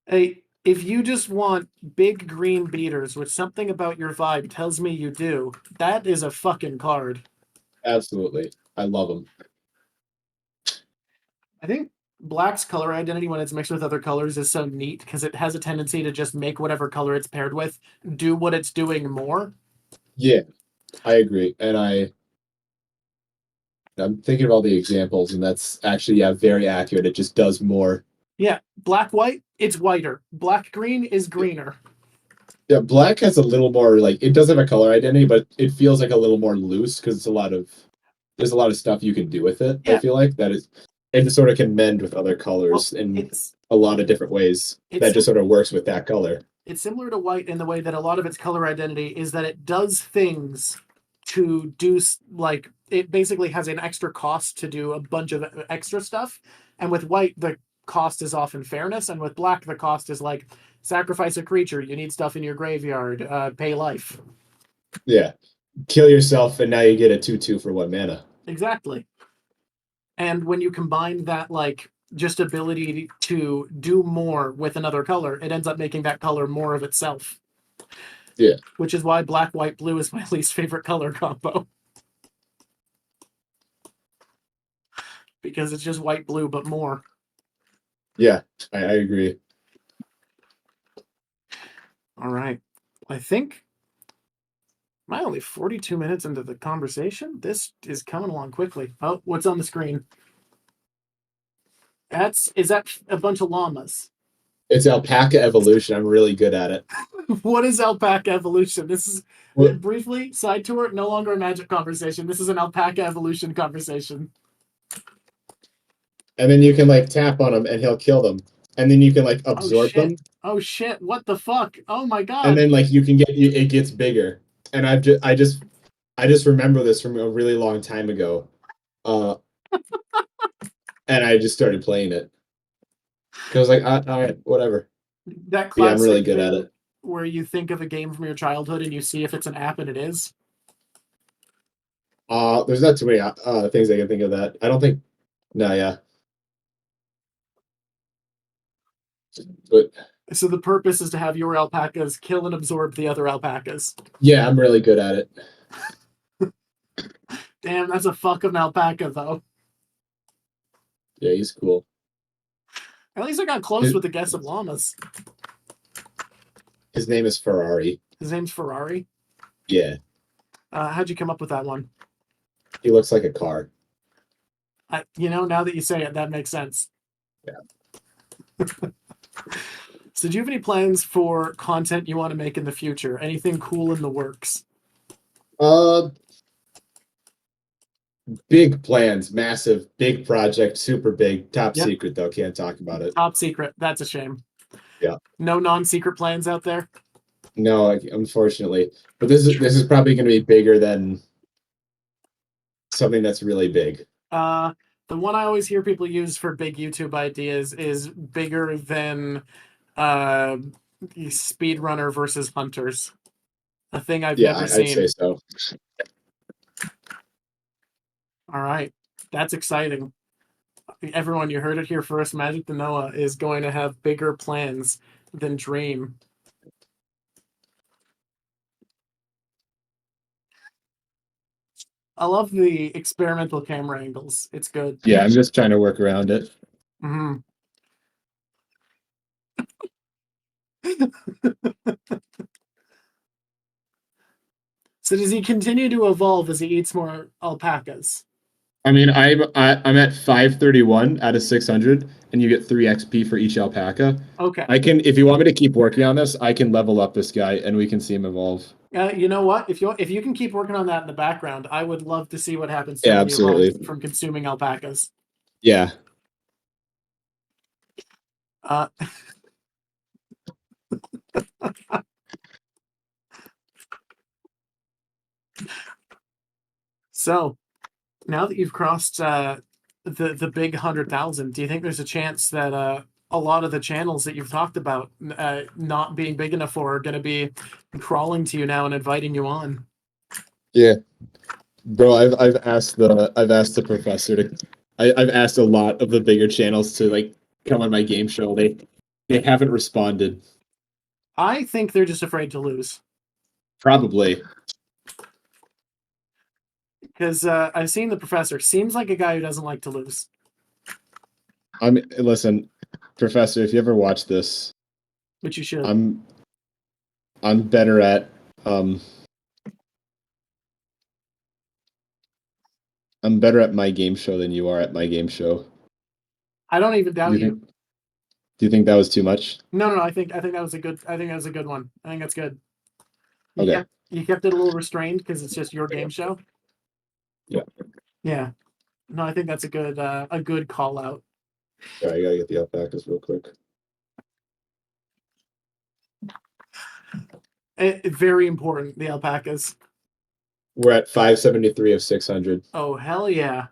Hey, if you just want big green beaters, which something about your vibe tells me you do, that is a fucking card. Absolutely. I love them. I think black's color identity when it's mixed with other colors is so neat because it has a tendency to just make whatever color it's paired with do what it's doing more. Yeah, I agree. And I'm thinking of all the examples, and that's actually, yeah, very accurate. It just does more. Yeah, black white, it's whiter. Black green is greener. Yeah, black has a little more like it does have a color identity, but it feels like a little more loose because there's a lot of stuff you can do with it. Yeah. I feel like that is it sort of can mend with other colors in a lot of different ways that just sort of works with that color. It's similar to white in the way that a lot of its color identity is that it does things to do, like, it basically has an extra cost to do a bunch of extra stuff. And with white, the cost is often fairness. And with black, the cost is like sacrifice a creature, you need stuff in your graveyard, pay life. Yeah. Kill yourself, and now you get a 2/2 for 1 mana. Exactly. And when you combine that, like, just ability to do more with another color, it ends up making that color more of itself. Yeah. Which is why black, white, blue is my least favorite color combo. Because it's just white, blue, but more. Yeah, I agree. All right. I think Am I only 42 minutes into the conversation? This is coming along quickly. Oh, what's on the screen? Is that a bunch of llamas? It's Alpaca Evolution. I'm really good at it. What is Alpaca Evolution? This is Well, briefly side tour, no longer a Magic conversation. This is an Alpaca Evolution conversation. and then you can like tap on him and he'll kill them. And then you can like absorb them. Oh shit, what the fuck? Oh my god. And then like you can it gets bigger. And I just remember this from a really long time ago. And I just started playing it. I was like, all right, whatever. That classic yeah, I'm really good at it. Where you think of a game from your childhood and you see if it's an app, and it is. There's not too many things I can think of that. I don't think. No, yeah. But So the purpose is to have your alpacas kill and absorb the other alpacas. yeah, I'm really good at it. Damn, that's a fuck of an alpaca, though. Yeah, he's cool. At least I got close with the guess of llamas. His name is Ferrari. His name's Ferrari? Yeah. How'd you come up with that one? He looks like a car. Now that you say it, that makes sense. Yeah. So do you have any plans for content you want to make in the future? Anything cool in the works? Big plans, massive, big project, super big, top secret though. Can't talk about it. Top secret. That's a shame. Yeah. No non-secret plans out there? No, unfortunately. But this is probably going to be bigger than something that's really big. The one I always hear people use for big YouTube ideas is bigger than speedrunner versus hunters. A thing I've never seen. I'd say so. All right. That's exciting. Everyone, you heard it here first. Magic the Noah is going to have bigger plans than Dream. I love the experimental camera angles. It's good. Yeah, I'm just trying to work around it. Mm-hmm. So does he continue to evolve as he eats more alpacas? I mean, I'm at 531 out of 600, and you get 3 XP for each alpaca. Okay. I can, if you want me to keep working on this, I can level up this guy, and we can see him evolve. You know what? If you can keep working on that in the background, I would love to see what happens to absolutely. from consuming alpacas. Yeah. So, now that you've crossed the big 100,000, do you think there's a chance that a lot of the channels that you've talked about not being big enough for are going to be crawling to you now and inviting you on? Yeah, bro. I've asked the professor to. I've asked a lot of the bigger channels to like come on my game show. They haven't responded. I think they're just afraid to lose. Probably. Because I've seen the professor. Seems like a guy who doesn't like to lose. Listen, Professor, if you ever watch this, which you should. I'm better at I'm better at my game show than you are at my game show. I don't even doubt you. Do you think that was too much? No. I think that was a good. I think that was a good one. I think that's good. Okay. You kept it a little restrained because it's just your game show. Yeah. Yeah. No, I think that's a good call out. Yeah, I gotta get the alpacas real quick. Very important, the alpacas. We're at 573 of 600. Oh, hell yeah.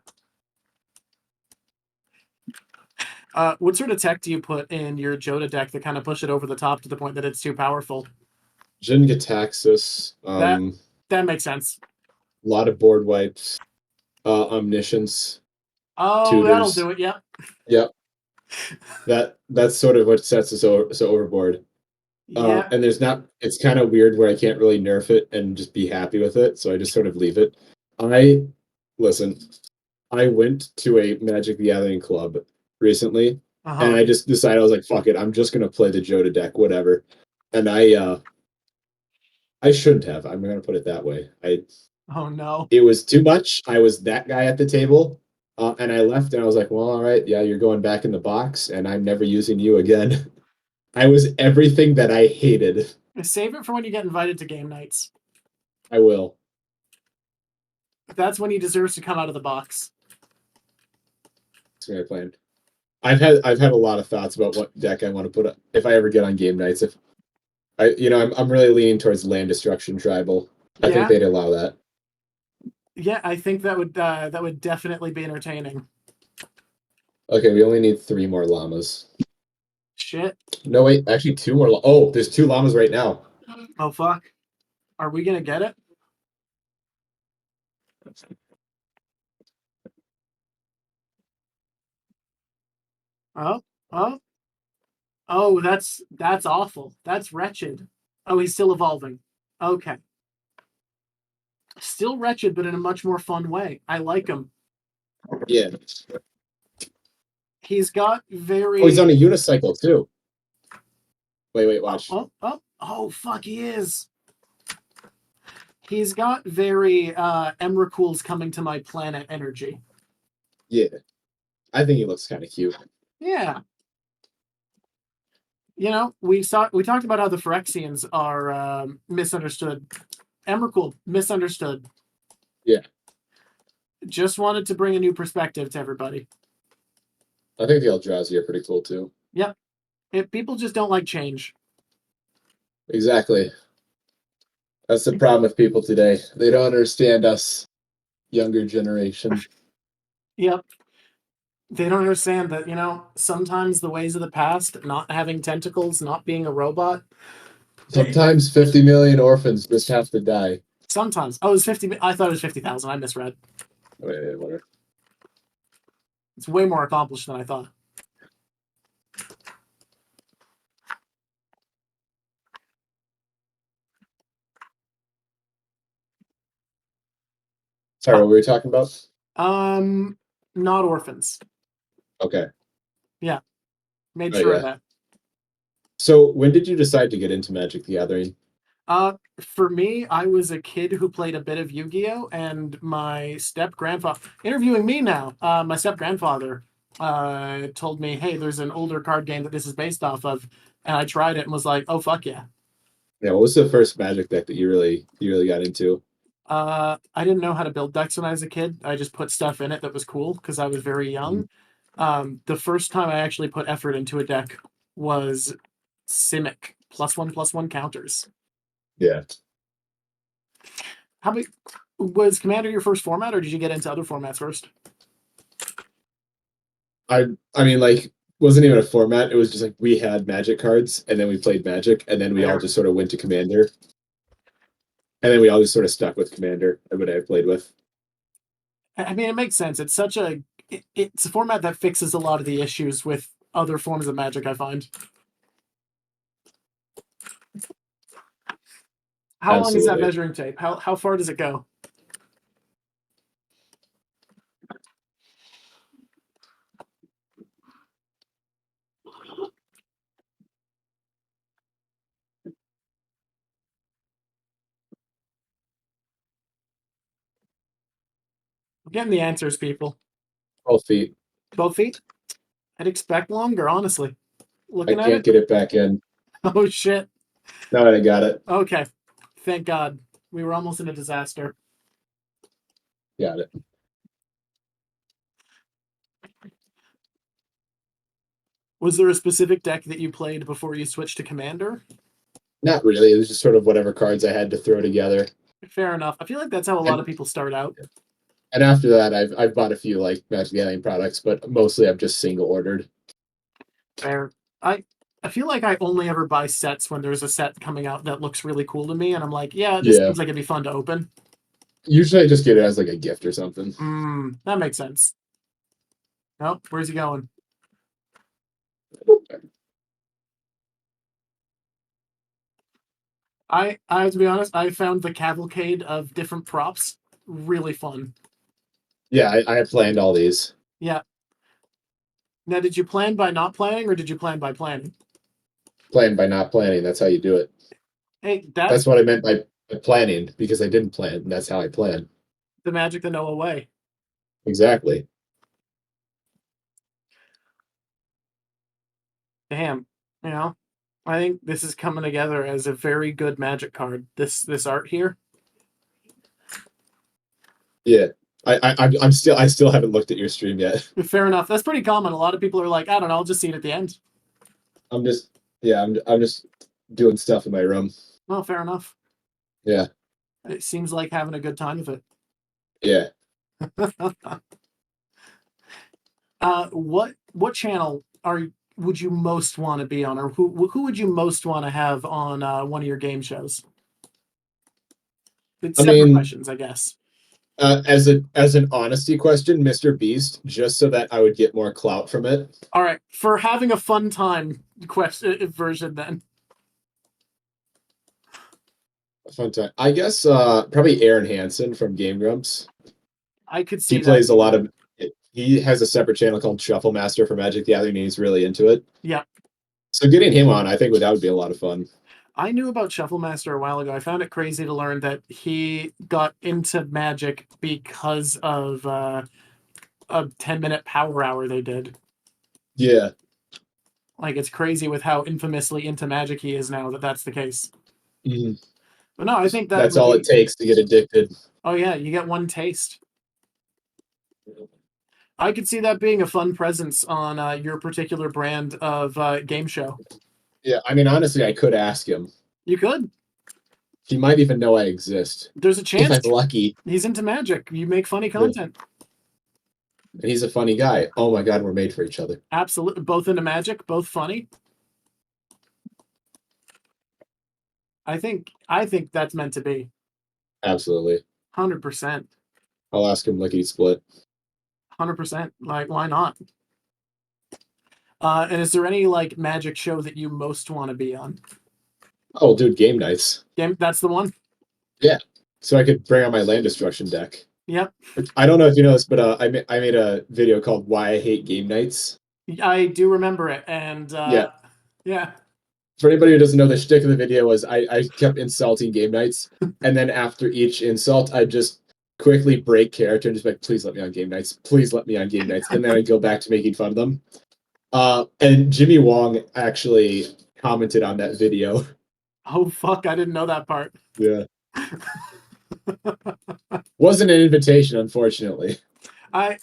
What sort of tech do you put in your Joda deck to kind of push it over the top to the point that it's too powerful? Jin-Gitaxias. That makes sense. A lot of board wipes. Omniscience. Oh, tutors. That'll do it, yep. Yep. That's sort of what sets us so overboard. Yeah. And it's kind of weird where I can't really nerf it and just be happy with it, so I just sort of leave it. I went to a Magic the Gathering club recently, and I just decided, I was like, fuck it, I'm just gonna play the Joda deck, whatever. And I I shouldn't have. I'm going to put it that way. Oh no. It was too much. I was that guy at the table, and I left, and I was like, "Well, all right, yeah, you're going back in the box, and I'm never using you again." I was everything that I hated. Save it for when you get invited to game nights. I will. That's when he deserves to come out of the box. That's my plan. I've had a lot of thoughts about what deck I want to put up if I ever get on game nights. If I'm really leaning towards land destruction tribal. I think they'd allow that. Yeah, I think that would definitely be entertaining. Okay, we only need 3 more llamas. Shit. No, wait, actually 2 more. Oh, there's 2 llamas right now. Oh fuck. Are we gonna get it? Oh, that's awful. That's wretched. Oh, he's still evolving. Okay. Still wretched, but in a much more fun way. I like him. Yeah. He's got very. Oh, he's on a unicycle too. Wait, watch. Oh, fuck, he is. He's got very Emrakul's coming to my planet energy. Yeah. I think he looks kind of cute. Yeah. We talked about how the Phyrexians are misunderstood. Emrakul, misunderstood. Yeah. Just wanted to bring a new perspective to everybody. I think the Eldrazi are pretty cool too. Yep. People just don't like change. Exactly. That's the problem with people today. They don't understand us, younger generation. Yep. They don't understand that, sometimes the ways of the past, not having tentacles, not being a robot. Sometimes 50 million orphans just have to die. Sometimes. Oh, it was 50. I thought it was 50,000. I misread. Wait, whatever. It's way more accomplished than I thought. Sorry, what were we talking about? Not orphans. Okay. Yeah. Made sure of that. So when did you decide to get into Magic the Gathering? For me, I was a kid who played a bit of Yu-Gi-Oh, and my step-grandfather, interviewing me now, my step-grandfather told me, hey, there's an older card game that this is based off of, and I tried it and was like, oh, fuck yeah. Yeah, what was the first Magic deck that you really got into? I didn't know how to build decks when I was a kid. I just put stuff in it that was cool because I was very young. The first time I actually put effort into a deck was Simic, +1/+1 counters. Yeah. How big was Commander your first format, or did you get into other formats first? I mean, like, wasn't even a format. It was just like we had Magic cards, and then we played Magic, and then we all just sort of went to Commander, and then we all just sort of stuck with Commander. Everybody I played with. I mean, it makes sense. It's such it's a format that fixes a lot of the issues with other forms of Magic, I find. How long is that measuring tape? How far does it go? I'm getting the answers, people. 12 feet. 12 feet? I'd expect longer, honestly. I can't get it back in. Oh, shit. No, I got it. Okay. Thank God. We were almost in a disaster. Got it. Was there a specific deck that you played before you switched to Commander? Not really. It was just sort of whatever cards I had to throw together. Fair enough. I feel like that's how a lot of people start out. And after that, I've bought a few like Magic the Gathering products, but mostly I've just single ordered. Fair. I feel like I only ever buy sets when there's a set coming out that looks really cool to me, and I'm like, yeah, this seems like it'd be fun to open. Usually I just get it as like a gift or something. That makes sense. Oh, where's he going? I to be honest, I found the cavalcade of different props really fun. Yeah, I have planned all these. Yeah. Now, did you plan by not planning, or did you plan by planning? Plan by not planning. That's how you do it. Hey, that's what I meant by planning because I didn't plan, and that's how I plan. The magic the Noah way. Exactly. Damn. You know, I think this is coming together as a very good magic card. This art here. Yeah. I still haven't looked at your stream yet. Fair enough. That's pretty common. A lot of people are like, I don't know, I'll just see it at the end. I'm just I'm just doing stuff in my room. Well, fair enough. Yeah. It seems like having a good time with it. Yeah. What channel would you most want to be on, or who would you most want to have on one of your game shows? It's separate questions, I guess. As an honesty question, Mr. Beast, just so that I would get more clout from it. All right, for having a fun time version then. A fun time. I guess probably Aaron Hansen from Game Grumps. I could see he plays a lot of. He has a separate channel called Shuffle Master for Magic the Gathering, and he's really into it. Yeah. So getting him on, I think that would be a lot of fun. I knew about Shuffle Master a while ago. I found it crazy to learn that he got into Magic because of a 10-minute power hour they did. Yeah. Like, it's crazy with how infamously into Magic he is now that that's the case. Mm-hmm. But no, I think that's all it takes to get addicted. Oh yeah, you get one taste. I could see that being a fun presence on your particular brand of game show. Yeah, I mean, honestly, I could ask him. You could. He might even know I exist. There's a chance. If I'm lucky. He's into Magic. You make funny content. And he's a funny guy. Oh my god, we're made for each other. Absolutely. Both into Magic, both funny. I think that's meant to be. Absolutely. 100%. I'll ask him lickety split. 100%. Like, why not? And is there any like Magic show that you most want to be on? Oh, dude, game nights. That's the one. Yeah, so I could bring on my land destruction deck. Yep. I don't know if you know this, but I made a video called "Why I Hate Game Nights." I do remember it, and yeah. For anybody who doesn't know, the shtick of the video was I kept insulting game nights, and then after each insult, I'd just quickly break character and just be like, please let me on game nights. Please let me on game nights. And then I'd go back to making fun of them. And Jimmy Wong actually commented on that video. Oh, fuck. I didn't know that part. Yeah. Wasn't an invitation, unfortunately. I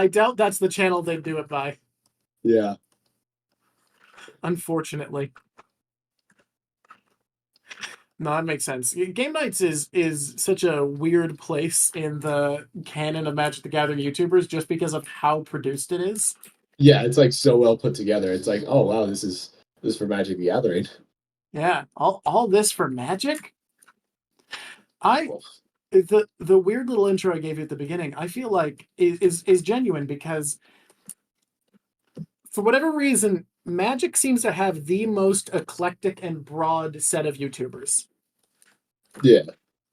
doubt that's the channel they do it by. Yeah. Unfortunately. No, that makes sense. Game Nights is such a weird place in the canon of Magic the Gathering YouTubers just because of how produced it is. Yeah, it's like so well put together. It's like, oh wow, this is for Magic the Gathering. Yeah, all this for Magic? The weird little intro I gave you at the beginning, I feel like is genuine because for whatever reason, Magic seems to have the most eclectic and broad set of YouTubers. Yeah.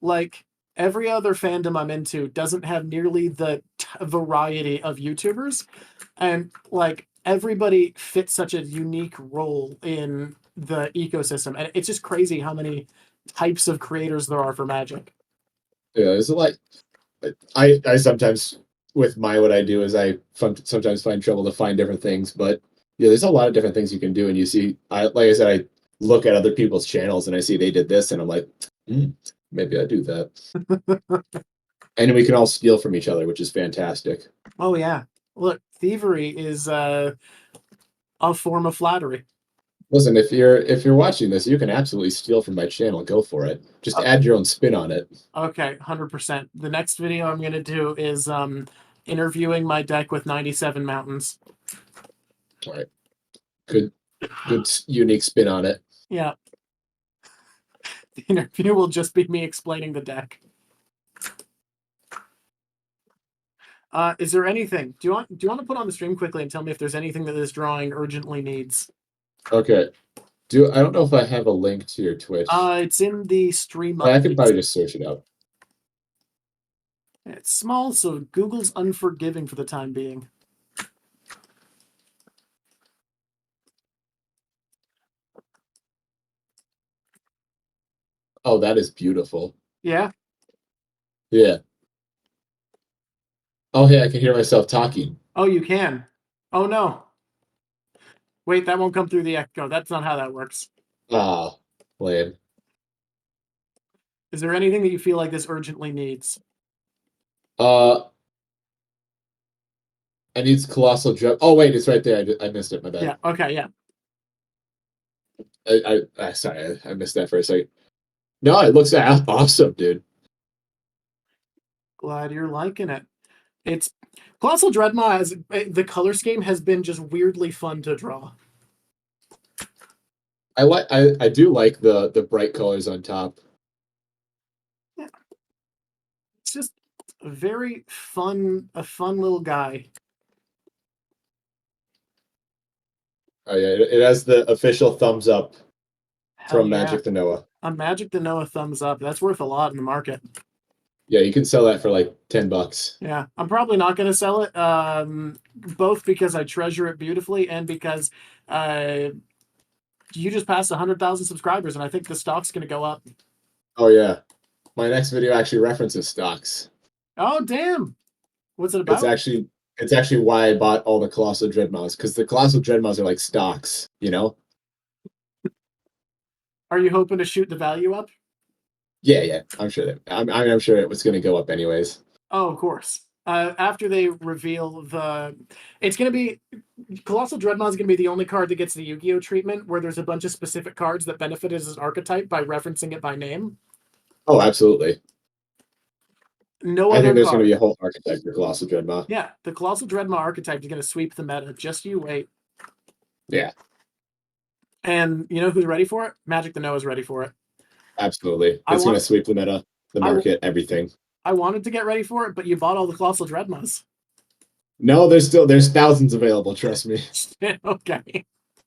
Like, every other fandom I'm into doesn't have nearly the variety of YouTubers. And, like, everybody fits such a unique role in the ecosystem. And it's just crazy how many types of creators there are for Magic. Yeah, there's a lot. I sometimes, with what I do is I sometimes find trouble to find different things, but yeah, there's a lot of different things you can do, and you see, like I said, I look at other people's channels and I see they did this, and I'm like, maybe I do that. And we can all steal from each other, which is fantastic. Oh yeah, look, thievery is a form of flattery. Listen, if you're watching this, you can absolutely steal from my channel. Go for it. Just add your own spin on it. Okay, 100%. The next video I'm going to do is interviewing my deck with 97 mountains. All right. Good unique spin on it. Yeah. The interview will just be me explaining the deck. Is there anything? Do you want to put on the stream quickly and tell me if there's anything that this drawing urgently needs? Okay. I don't know if I have a link to your Twitch. It's in the stream. I could probably just search it up. It's small, so Google's unforgiving for the time being. Oh, that is beautiful. Yeah. Yeah. Oh, hey, I can hear myself talking. Oh, you can. Oh no. Wait, that won't come through the echo. That's not how that works. Ah, lame. Is there anything that you feel like this urgently needs? Uh, I need Colossal Dread. Oh, wait, it's right there. I missed it. My bad. Yeah. Okay. Yeah. Sorry, I missed that for a second. No, it looks awesome, dude. Glad you're liking it. It's Colossal Dreadmaw has the color scheme has been just weirdly fun to draw. I do like the bright colors on top. Yeah. It's just a fun little guy. Oh yeah, it has the official thumbs up Hell from yeah. Magic the Noah. A Magic the Noah thumbs up. That's worth a lot in the market. Yeah, you can sell that for like $10. Yeah, I'm probably not going to sell it, both because I treasure it beautifully and because uh, you just passed 100,000 subscribers, and I think the stock's going to go up. Oh yeah, my next video actually references stocks. Oh, damn. What's it It's about? actually it's actually why I bought all the Colossal Dreadmaws, because the Colossal Dreadmaws are like stocks, you know? Are you hoping to shoot the value up? Yeah, I'm sure I'm sure it was going to go up anyways. Oh, of course. After they reveal it's going to be Colossal Dreadmaw is going to be the only card that gets the Yu-Gi-Oh treatment, where there's a bunch of specific cards that benefit as an archetype by referencing it by name. Oh, absolutely. No I other think there's going to card. be a whole archetype for Colossal Dreadmaw. Yeah, the Colossal Dreadmaw archetype is going to sweep the meta. Just you wait. Yeah, And you know who's ready for it? Magic the Noah's ready for it. absolutely. I It's going to want sweep the meta, the I market, everything. I wanted to get ready for it, but you bought all the Colossal Dreadmaws. No, there's thousands available. Trust me. Okay.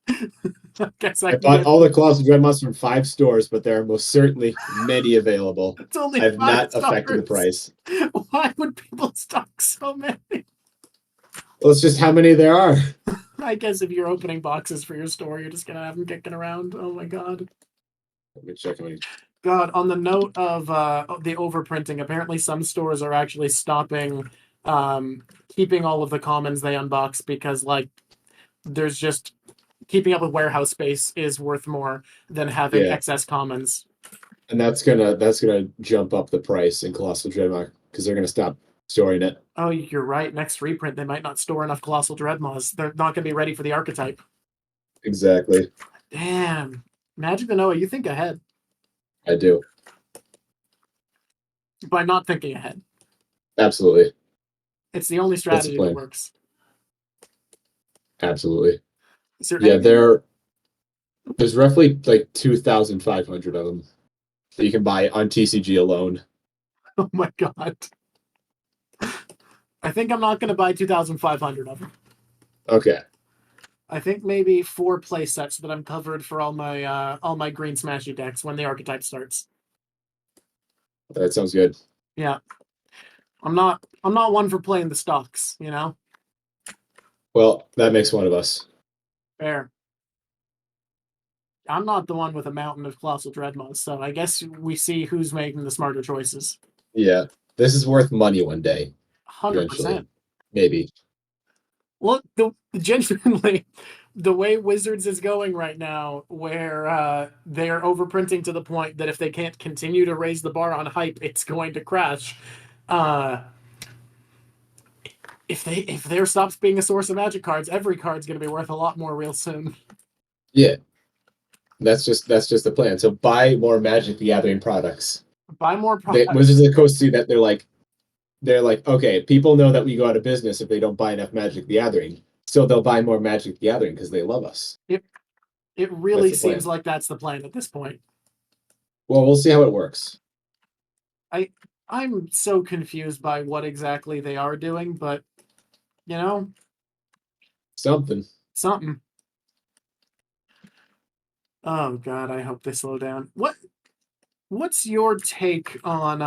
I guess I I can bought get. all the Colossal Dreadmaws from 5 stores, but there are most certainly many available. It's only I've five not affected the stars. price. Why would people stock so many? Well, it's just how many there are. I guess if you're opening boxes for your store, you're just gonna have them kicking around. Oh my god. Let me check. God, on the note of the overprinting, apparently some stores are actually stopping keeping all of the commons they unbox because like there's just keeping up with warehouse space is worth more than having Yeah, excess commons. and that's gonna jump up the price in Colossal Dreadmaw because they're gonna stop storing it. Oh, you're right. Next reprint, they might not store enough Colossal Dreadmaws. They're not going to be ready for the archetype. Exactly. Damn. Magic the Noah, you think ahead I do. by not thinking ahead. Absolutely. It's the only That's the strategy that plan. works. Absolutely. Is there Yeah, anything? there's roughly like 2,500 of them that you can buy on TCG alone. Oh my god. I think I'm not going to buy 2,500 of them. Okay, I think maybe 4 play sets that I'm covered for all my green smashy decks when the archetype starts. that sounds good. Yeah. I'm not one for playing the stocks, you know? Well, that makes one of us. Fair. I'm not the one with a mountain of Colossal Dreadmaws, so I guess we see who's making the smarter choices. Yeah, this is worth money one day, 100%. eventually. Maybe. Look, genuinely, the way Wizards is going right now, where they are overprinting to the point that if they can't continue to raise the bar on hype, it's going to crash. Uh, if there stops being a source of Magic cards, every card's going to be worth a lot more real soon. Yeah, that's just the plan. So buy more Magic the Gathering products. Buy more Wizards products. of the Coast see that they're like, okay, people know that we go out of business if they don't buy enough Magic the Gathering. So they'll buy more Magic the Gathering because they love us. It That's really the seems plan. like that's the plan at this point. Well, we'll see how it works. I'm so confused by what exactly they are doing, but you know, Something. something. Oh god, I hope they slow down. What's your take on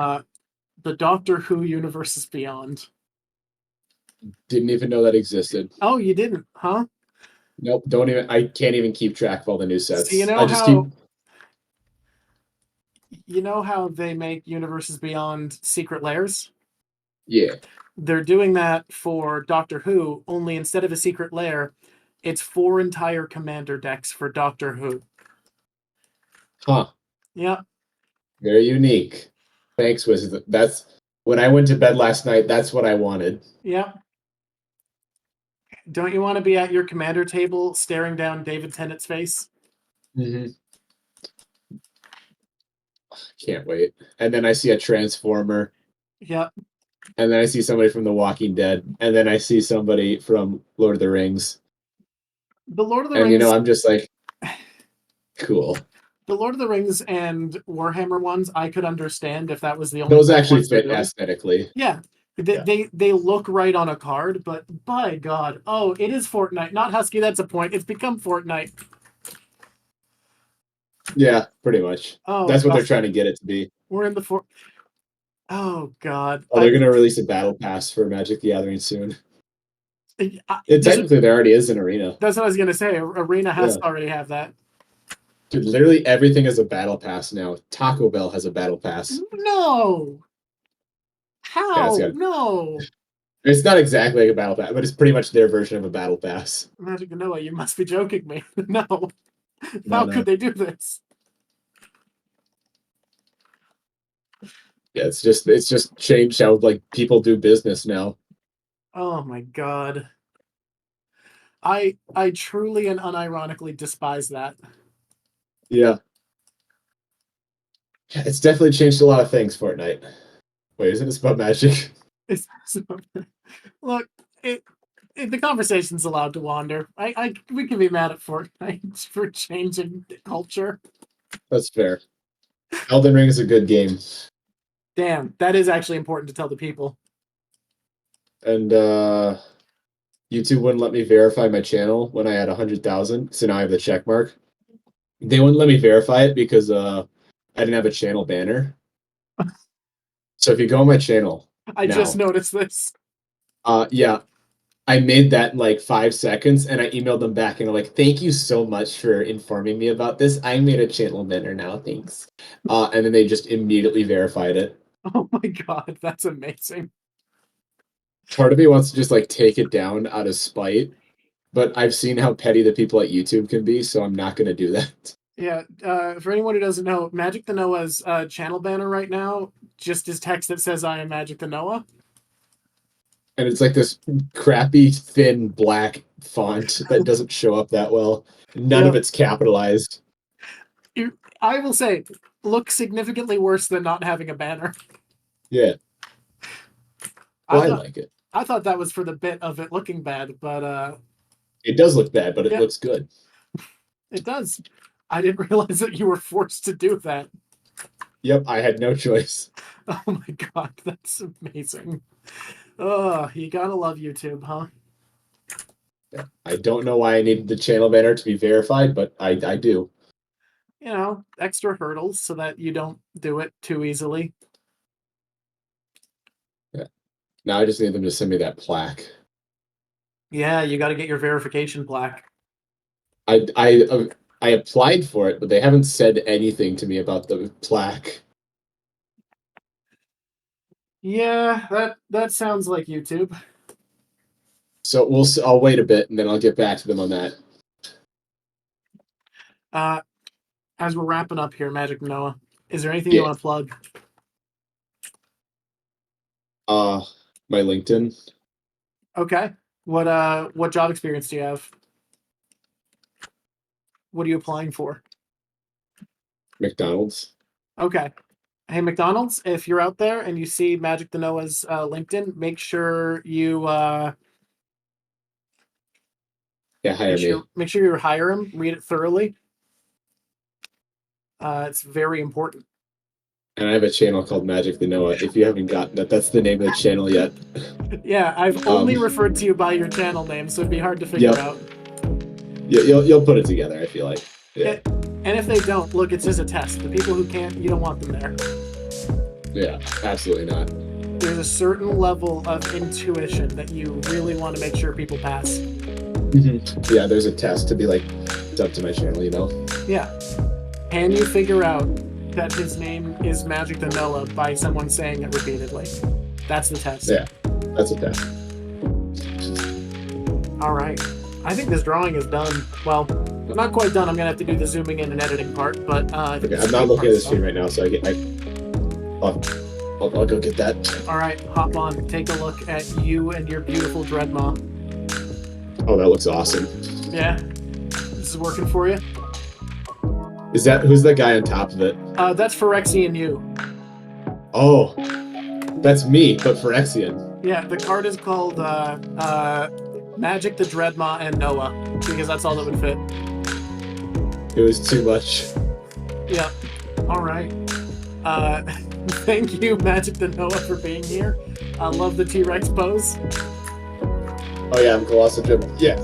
the Doctor Who universes beyond? Didn't even know that existed. Oh, you didn't, huh? Nope. I can't even keep track of all the new So you sets. know I just keep. how You know how they make Universes Beyond secret lairs? Yeah. They're doing that for Doctor Who, only instead of a secret lair, it's 4 entire commander decks for Doctor Who. Huh. Yeah. Very unique. Thanks, Wizard. That's when I went to bed last night. That's what I wanted. Yeah. Don't you want to be at your commander table staring down David Tennant's face? Mm-hmm. Can't wait. And then I see a Transformer. Yep. And then I see somebody from The Walking Dead. And then I see somebody from Lord of the Rings. The Lord of the And Rings. I'm just like, cool. The Lord of the Rings and Warhammer ones, I could understand if that was the only. Those actually fit aesthetically. Yeah. They look right on a card, but by God, it is Fortnite, not Husky. That's a point. It's become Fortnite. Yeah, pretty much. That's what they're trying to get it to be. We're in the Oh God! They're going to release a battle pass for Magic the Gathering soon. Technically, there already is an arena. That's what I was going to say. Arena has to already have that. Dude, literally everything is a battle pass now. Taco Bell has a battle pass. No. How? Yeah, no. It's not exactly like a battle pass, but it's pretty much their version of a battle pass. Magic Noah, you must be joking me. No. How could they do this? Yeah, it's just changed how people do business now. Oh my God. I truly and unironically despise that. Yeah. It's definitely changed a lot of things, Fortnite. Wait, isn't this about Magic? Look, the conversation's allowed to wander. We can be mad at Fortnite for changing culture. That's fair. Elden Ring is a good game. Damn, that is actually important to tell the people. And YouTube wouldn't let me verify my channel when I had 100,000, so now I have the check mark. They wouldn't let me verify it because I didn't have a channel banner. So if you go on my channel, I just noticed this. Yeah, I made that in like 5 seconds, and I emailed them back, and I'm like, "Thank you so much for informing me about this. I made a channel banner now, thanks." And then they just immediately verified it. Oh my God, that's amazing. Part of me wants to just take it down out of spite, but I've seen how petty the people at YouTube can be, so I'm not going to do that. Yeah, for anyone who doesn't know, Magic the Noah's channel banner right now just is text that says "I am Magic the Noah." And it's like this crappy, thin, black font that doesn't show up that well. None of it's capitalized. I will say, looks significantly worse than not having a banner. Yeah. Well, I like it. I thought that was for the bit of it looking bad, but it does look bad, but it looks good. It does. I didn't realize that you were forced to do that. Yep, I had no choice. Oh my God, that's amazing. Oh, you gotta love YouTube, huh? Yeah, I don't know why I needed the channel banner to be verified, but I do. You know, extra hurdles so that you don't do it too easily. Yeah. Now I just need them to send me that plaque. Yeah, you got to get your verification plaque. I applied for it, but they haven't said anything to me about the plaque. Yeah, that sounds like YouTube. So I'll wait a bit and then I'll get back to them on that. As we're wrapping up here, Magic Noah, is there anything you want to plug? My LinkedIn. Okay. What job experience do you have? What are you applying for? McDonald's. Okay. Hey, McDonald's, if you're out there and you see Magic the Noah's LinkedIn, make sure you hire me. Make sure you hire him. Read it thoroughly. It's very important. And I have a channel called Magic the Noah. If you haven't gotten that, that's the name of the channel yet. Yeah, I've only referred to you by your channel name, so it'd be hard to figure out. Yeah, you'll put it together, I feel like. Yeah. And if they don't, look, it's just a test. The people who can't, you don't want them there. Yeah, absolutely not. There's a certain level of intuition that you really want to make sure people pass. Mm-hmm. Yeah, there's a test to be like, it's up to my channel, you know? Yeah. Can you figure out that his name is Magic the Noah by someone saying it repeatedly. That's the test. Yeah, that's a test. All right. I think this drawing is done. Well, not quite done. I'm gonna have to do the zooming in and editing part, but I think Okay, I'm not looking at the screen right now, so I'll go get that. All right, hop on. Take a look at you and your beautiful Dreadmaw. Oh, that looks awesome. Yeah, this is working for you. Who's that guy on top of it? That's Phyrexian you. Oh, that's me, but Phyrexian. Yeah, the card is called Magic the Dreadmaw and Noah, because that's all that would fit. It was too much. Yeah. All right. Thank you, Magic the Noah, for being here. I love the T-Rex pose. Oh yeah, I'm Colossal Dreadmaw. Yeah.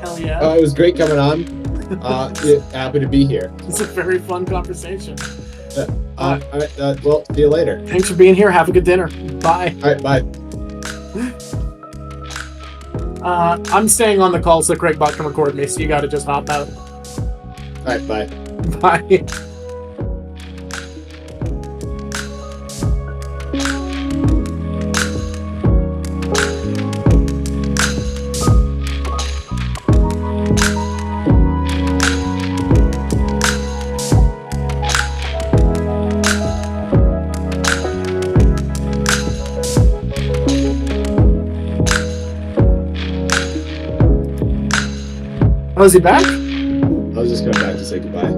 Hell yeah. It was great coming on. Happy to be here. It's a very fun conversation. All right, well, see you later. Thanks for being here. Have a good dinner. Bye. All right, bye. I'm staying on the call so Craigbot can record me, so you gotta just hop out. All right, bye. Bye. Oh, is he back? I was just coming back to say goodbye.